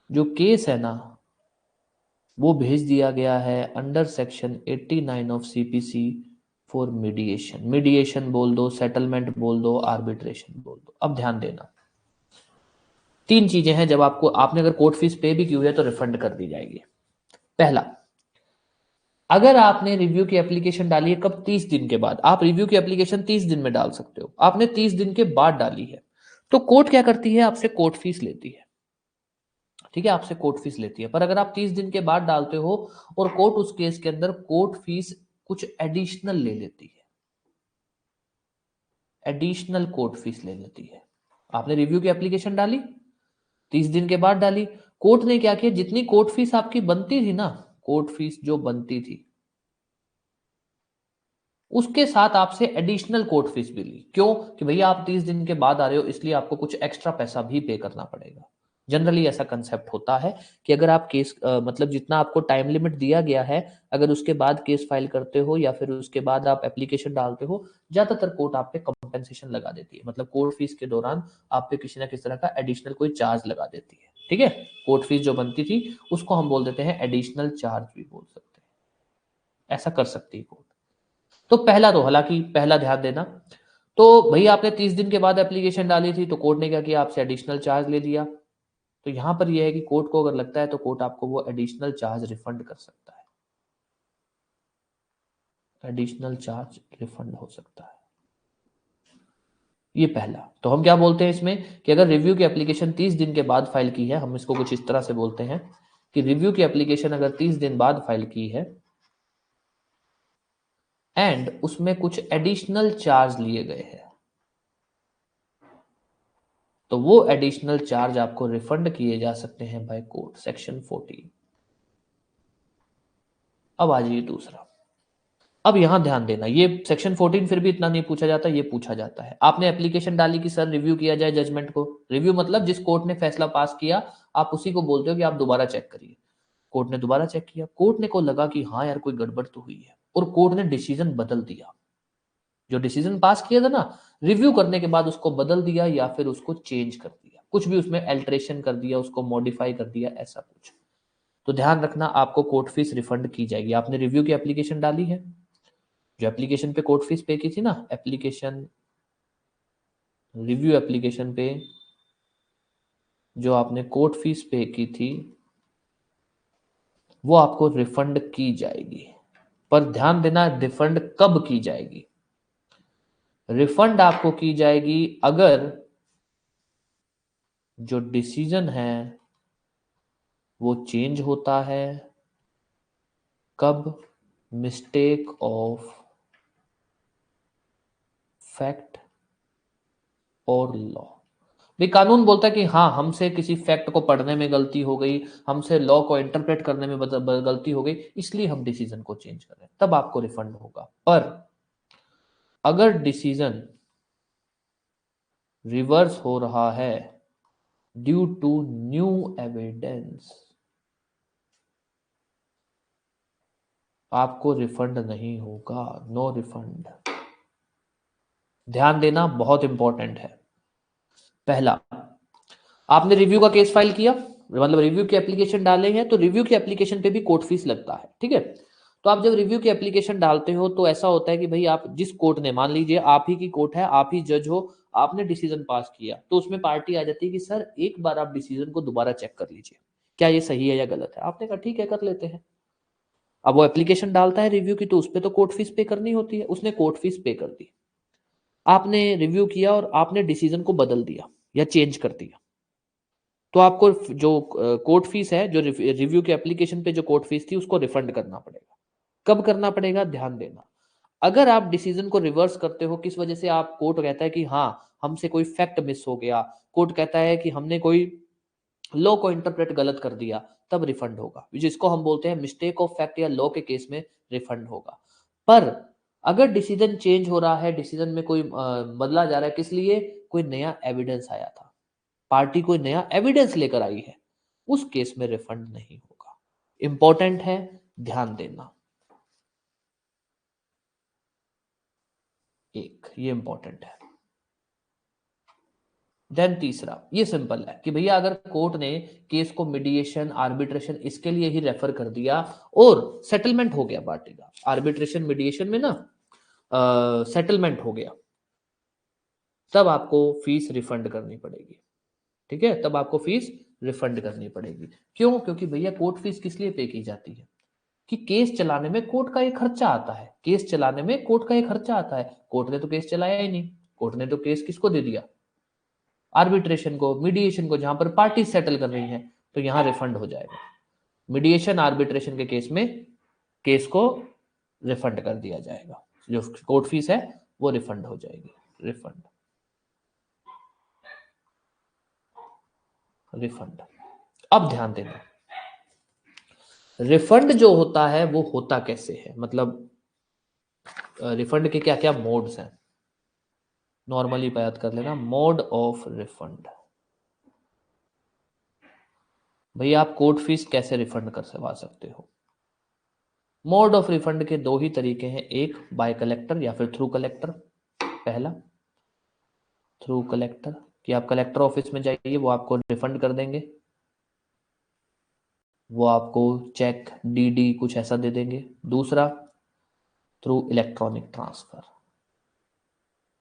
जो केस है ना वो भेज दिया गया है under section 89 of CPC for mediation. Mediation बोल दो, सेटलमेंट बोल दो, आर्बिट्रेशन बोल दो। अब ध्यान देना, तीन चीजें हैं। जब आपने अगर कोर्ट फीस पे भी की हुई है तो रिफंड कर दी जाएगी। पहला, अगर आपने रिव्यू की एप्लीकेशन डाली है कब, 30 दिन के बाद। आप रिव्यू की एप्लीकेशन 30 दिन में डाल सकते हो, आपने 30 दिन के बाद डाली है तो कोर्ट क्या करती है, आपसे कोर्ट फीस लेती है। ठीक है, आपसे कोर्ट फीस लेती है। पर अगर आप 30 दिन के बाद डालते हो और कोर्ट उस केस के अंदर कोर्ट फीस कुछ एडिशनल ले लेती है, एडिशनल कोर्ट फीस ले लेती है। आपने रिव्यू की एप्लीकेशन डाली, 30 दिन के बाद डाली, कोर्ट ने क्या किया, जितनी कोर्ट फीस आपकी बनती थी ना, कोर्ट फीस जो बनती थी उसके साथ आपसे एडिशनल कोर्ट फीस भी ली। क्यों? कि भैया आप 30 दिन के बाद आ रहे हो इसलिए आपको कुछ एक्स्ट्रा पैसा भी पे करना पड़ेगा। जनरली ऐसा कंसेप्ट होता है कि अगर आप केस मतलब जितना आपको टाइम लिमिट दिया गया है, अगर उसके बाद केस फाइल करते हो या फिर उसके बाद आप एप्लीकेशन डालते हो, ज्यादातर कोर्ट आप पे कंपनसेशन लगा देती है। मतलब कोर्ट फीस के दौरान आप पे किसी ना किसी तरह का एडिशनल कोई चार्ज लगा देती है। ठीक है, कोर्ट फीस जो बनती थी उसको हम बोल देते हैं एडिशनल चार्ज भी बोल सकते हैं। ऐसा कर सकती है कोर्ट। तो पहला, तो हालांकि पहला ध्यान देना, तो भैया आपने 30 दिन के बाद एप्लीकेशन डाली थी तो कोर्ट ने क्या किया, आपसे एडिशनल चार्ज ले लिया। तो यहां पर यह है कि कोर्ट को अगर लगता है तो कोर्ट आपको वो एडिशनल चार्ज रिफंड कर सकता है, एडिशनल चार्ज रिफंड हो सकता है। ये पहला। तो हम क्या बोलते हैं इसमें कि अगर रिव्यू की एप्लीकेशन 30 दिन के बाद फाइल की है, हम इसको कुछ इस तरह से बोलते हैं कि रिव्यू की एप्लीकेशन अगर 30 दिन बाद फाइल की है एंड उसमें कुछ एडिशनल चार्ज लिए गए हैं, तो वो एडिशनल चार्ज आपको रिफंड किए जा सकते हैं बाय कोर्ट, सेक्शन 14। अब आ जाइए दूसरा। अब यहां ध्यान देना, ये सेक्शन 14 फिर भी इतना नहीं पूछा जाता, ये पूछा जाता है। आपने एप्लीकेशन डाली कि सर रिव्यू किया जाए जजमेंट को। रिव्यू मतलब जिस कोर्ट ने फैसला पास किया आप उसी को बोलते हो कि आप दोबारा चेक करिए। कोर्ट ने दोबारा चेक किया, कोर्ट ने को लगा कि हाँ यार कोई गड़बड़ तो हुई है, और कोर्ट ने डिसीजन बदल दिया। जो डिसीजन पास किया था ना, रिव्यू करने के बाद उसको बदल दिया या फिर उसको चेंज कर दिया, कुछ भी उसमें अल्टरेशन कर दिया, उसको मॉडिफाई कर दिया, ऐसा कुछ। तो ध्यान रखना, आपको कोर्ट फीस रिफंड की जाएगी। आपने रिव्यू की एप्लीकेशन डाली है, जो एप्लीकेशन पे कोर्ट फीस पे की थी ना, एप्लीकेशन रिव्यू एप्लीकेशन पे जो आपने कोर्ट फीस पे की थी वो आपको रिफंड की जाएगी। पर ध्यान देना, रिफंड कब की जाएगी? रिफंड आपको की जाएगी अगर जो डिसीजन है वो चेंज होता है। कब? मिस्टेक ऑफ फैक्ट और लॉ। भाई कानून बोलता है कि हाँ हमसे किसी फैक्ट को पढ़ने में गलती हो गई, हमसे लॉ को इंटरप्रेट करने में गलती हो गई, इसलिए हम डिसीजन को चेंज कर रहे हैं, तब आपको रिफंड होगा। पर अगर डिसीजन रिवर्स हो रहा है ड्यू टू न्यू एविडेंस, आपको रिफंड नहीं होगा, नो रिफंड। ध्यान देना, बहुत इंपॉर्टेंट है। पहला, आपने रिव्यू का केस फाइल किया, मतलब रिव्यू की एप्लीकेशन डाले हैं, तो रिव्यू की एप्लीकेशन पे भी कोर्ट फीस लगता है। ठीक है, तो आप जब रिव्यू की एप्लीकेशन डालते हो तो ऐसा होता है कि भाई आप जिस कोर्ट ने, मान लीजिए आप ही की कोर्ट है, आप ही जज हो, आपने डिसीजन पास किया, तो उसमें पार्टी आ जाती है कि सर एक बार आप डिसीजन को दोबारा चेक कर लीजिए, क्या ये सही है या गलत है। आपने कहा ठीक है कर लेते हैं। अब वो एप्लीकेशन डालता है रिव्यू की, तो उस पर तो कोर्ट फीस पे करनी होती है, उसने कोर्ट फीस पे कर दी। आपने रिव्यू किया और आपने डिसीजन को बदल दिया या चेंज कर दिया, तो आपको जो कोर्ट फीस है, जो रिव्यू के एप्लीकेशन पे जो कोर्ट फीस थी उसको रिफंड करना पड़ेगा। कब करना पड़ेगा? ध्यान देना, अगर आप डिसीजन को रिवर्स करते हो, किस वजह से, आप कोर्ट कहता है कि हाँ हमसे कोई फैक्ट मिस हो गया, कोर्ट कहता है कि हमने कोई लॉ को इंटरप्रेट गलत कर दिया, तब रिफंड होगा, जिसको हम बोलते हैं मिस्टेक ऑफ फैक्ट या लॉ के केस में रिफंड होगा। पर अगर डिसीजन चेंज हो रहा है, डिसीजन में कोई बदला जा रहा है, किस लिए? कोई नया एविडेंस आया था, पार्टी कोई नया एविडेंस लेकर आई है, उस केस में रिफंड नहीं होगा। इंपॉर्टेंट है, ध्यान देना। एक ये इंपॉर्टेंट है। देन तीसरा, ये सिंपल है कि भैया अगर कोर्ट ने केस को मीडिएशन, आर्बिट्रेशन इसके लिए ही रेफर कर दिया और सेटलमेंट हो गया पार्टी का, आर्बिट्रेशन मीडिएशन में ना सेटलमेंट हो गया, तब आपको फीस रिफंड करनी पड़ेगी। ठीक है, तब आपको फीस रिफंड करनी पड़ेगी। क्यों? क्योंकि भैया कोर्ट फीस किस लिए पे की जाती है कि केस चलाने में कोर्ट का एक खर्चा आता है, केस चलाने में कोर्ट का एक खर्चा आता है। कोर्ट ने तो केस चलाया ही नहीं, कोर्ट ने तो केस किसको दे दिया? आर्बिट्रेशन को, मीडिएशन को, जहां पर पार्टी सेटल कर रही हैं, तो यहां रिफंड हो जाएगा। मीडिएशन आर्बिट्रेशन के केस में केस को रिफंड कर दिया जाएगा, जो कोर्ट फीस है वो रिफंड हो जाएगी। Refund, refund. अब ध्यान देना, रिफंड जो होता है वो होता कैसे है, मतलब रिफंड के क्या क्या मोड्स हैं, नॉर्मली बात कर लेना। मोड ऑफ रिफंड, भैया आप कोर्ट फीस कैसे रिफंड कर करवा सकते हो? मोड ऑफ रिफंड के दो ही तरीके हैं, एक बाय कलेक्टर या फिर थ्रू कलेक्टर। पहला थ्रू कलेक्टर, कि आप कलेक्टर ऑफिस में जाइए, वो आपको रिफंड कर देंगे, वो आपको चेक, डीडी कुछ ऐसा दे देंगे। दूसरा थ्रू इलेक्ट्रॉनिक ट्रांसफर,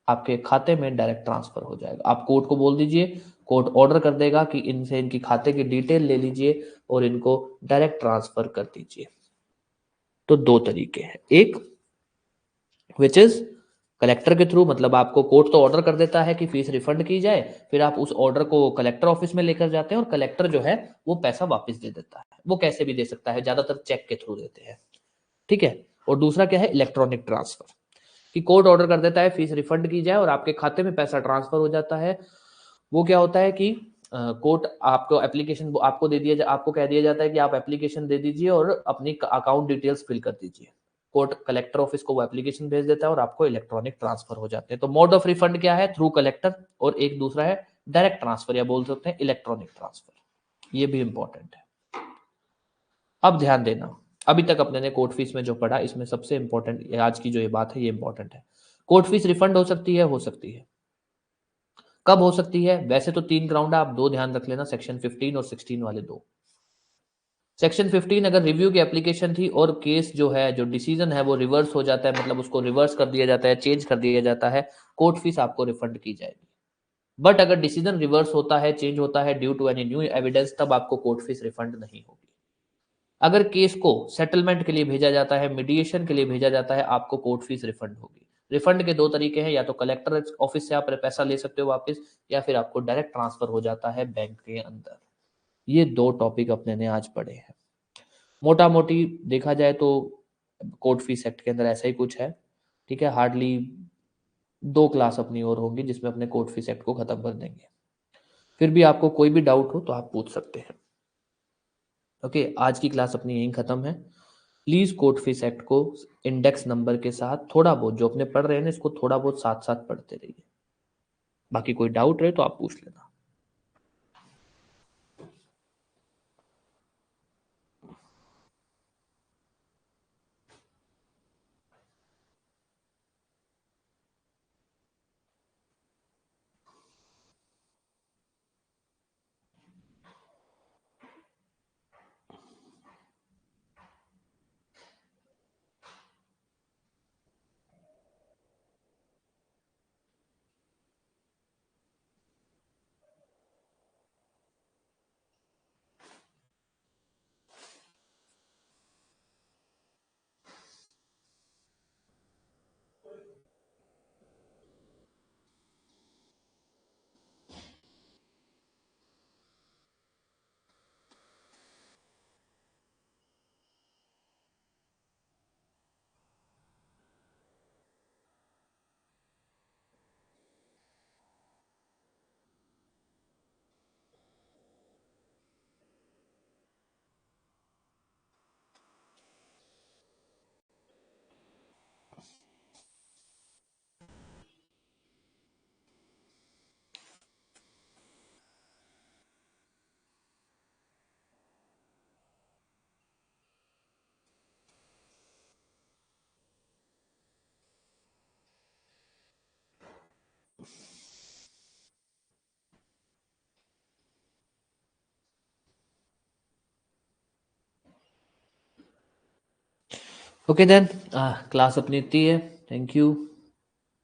आपके खाते में डायरेक्ट ट्रांसफर हो जाएगा। आप कोर्ट को बोल दीजिए, कोर्ट ऑर्डर कर देगा कि इनसे इनकी खाते की डिटेल ले लीजिए और इनको डायरेक्ट ट्रांसफर कर दीजिए। तो दो तरीके हैं, एक विच इज कलेक्टर के थ्रू, मतलब आपको कोर्ट तो ऑर्डर कर देता है कि फीस रिफंड की जाए, फिर आप उस ऑर्डर को कलेक्टर ऑफिस में लेकर जाते हैं और कलेक्टर जो है वो पैसा वापस दे देता है। वो कैसे भी दे सकता है, ज्यादातर चेक के थ्रू देते हैं। ठीक है। और दूसरा क्या है, इलेक्ट्रॉनिक ट्रांसफर, कि कोर्ट ऑर्डर कर देता है फीस रिफंड की जाए और आपके खाते में पैसा ट्रांसफर हो जाता है। वो क्या होता है कि कोर्ट आपको एप्लीकेशन आपको दे दिया, आपको कह दिया जाता है कि आप एप्लीकेशन दे दीजिए और अपनी अकाउंट डिटेल्स फिल कर दीजिए। कोर्ट कलेक्टर ऑफिस को वो एप्लीकेशन भेज देता है और आपको इलेक्ट्रॉनिक ट्रांसफर हो जाते हैं। तो मोड ऑफ रिफंड क्या है, थ्रू कलेक्टर, और एक दूसरा है डायरेक्ट ट्रांसफर, या बोल सकते हैं इलेक्ट्रॉनिक ट्रांसफर। ये भी इंपॉर्टेंट है। अब ध्यान देना, अभी तक अपने ने कोर्ट फीस में जो पढ़ा, इसमें सबसे इंपॉर्टेंट आज की जो ये बात है ये इंपॉर्टेंट है। कोर्ट फीस रिफंड हो सकती है, हो सकती है। कब हो सकती है? वैसे तो तीन ग्राउंड है, आप दो ध्यान रख लेना, सेक्शन 15 और 16 वाले दो। सेक्शन 15 अगर रिव्यू की एप्लीकेशन थी और केस जो है, जो डिसीजन है वो रिवर्स हो जाता है, मतलब उसको रिवर्स कर दिया जाता है, चेंज कर दिया जाता है, कोर्ट फीस आपको रिफंड की जाएगी। बट अगर डिसीजन रिवर्स होता है, चेंज होता है due to any new evidence, तब आपको कोर्ट फीस रिफंड नहीं होगी। अगर केस को सेटलमेंट के लिए भेजा जाता है, मीडिएशन के लिए भेजा जाता है, आपको कोर्ट फीस रिफंड होगी। रिफंड के दो तरीके हैं, या तो कलेक्टर ऑफिस से आप पैसा ले सकते हो वापस, या फिर आपको डायरेक्ट ट्रांसफर हो जाता है बैंक के अंदर। ये दो टॉपिक अपने ने आज पढ़े हैं। मोटा मोटी देखा जाए तो कोर्ट फीस एक्ट के अंदर ऐसा ही कुछ है। ठीक है, हार्डली दो क्लास अपनी और होंगी जिसमें अपने कोर्ट फीस एक्ट को खत्म कर देंगे। फिर भी आपको कोई भी डाउट हो तो आप पूछ सकते हैं। ओके, आज की क्लास अपनी यहीं खत्म है। प्लीज कोर्ट फीस एक्ट को इंडेक्स नंबर के साथ थोड़ा बहुत जो अपने पढ़ रहे हैं ना, इसको थोड़ा बहुत साथ साथ पढ़ते रहिए। बाकी कोई डाउट रहे तो आप पूछ लेना। ओके देन, क्लास अपनी इतनी है। Thank you.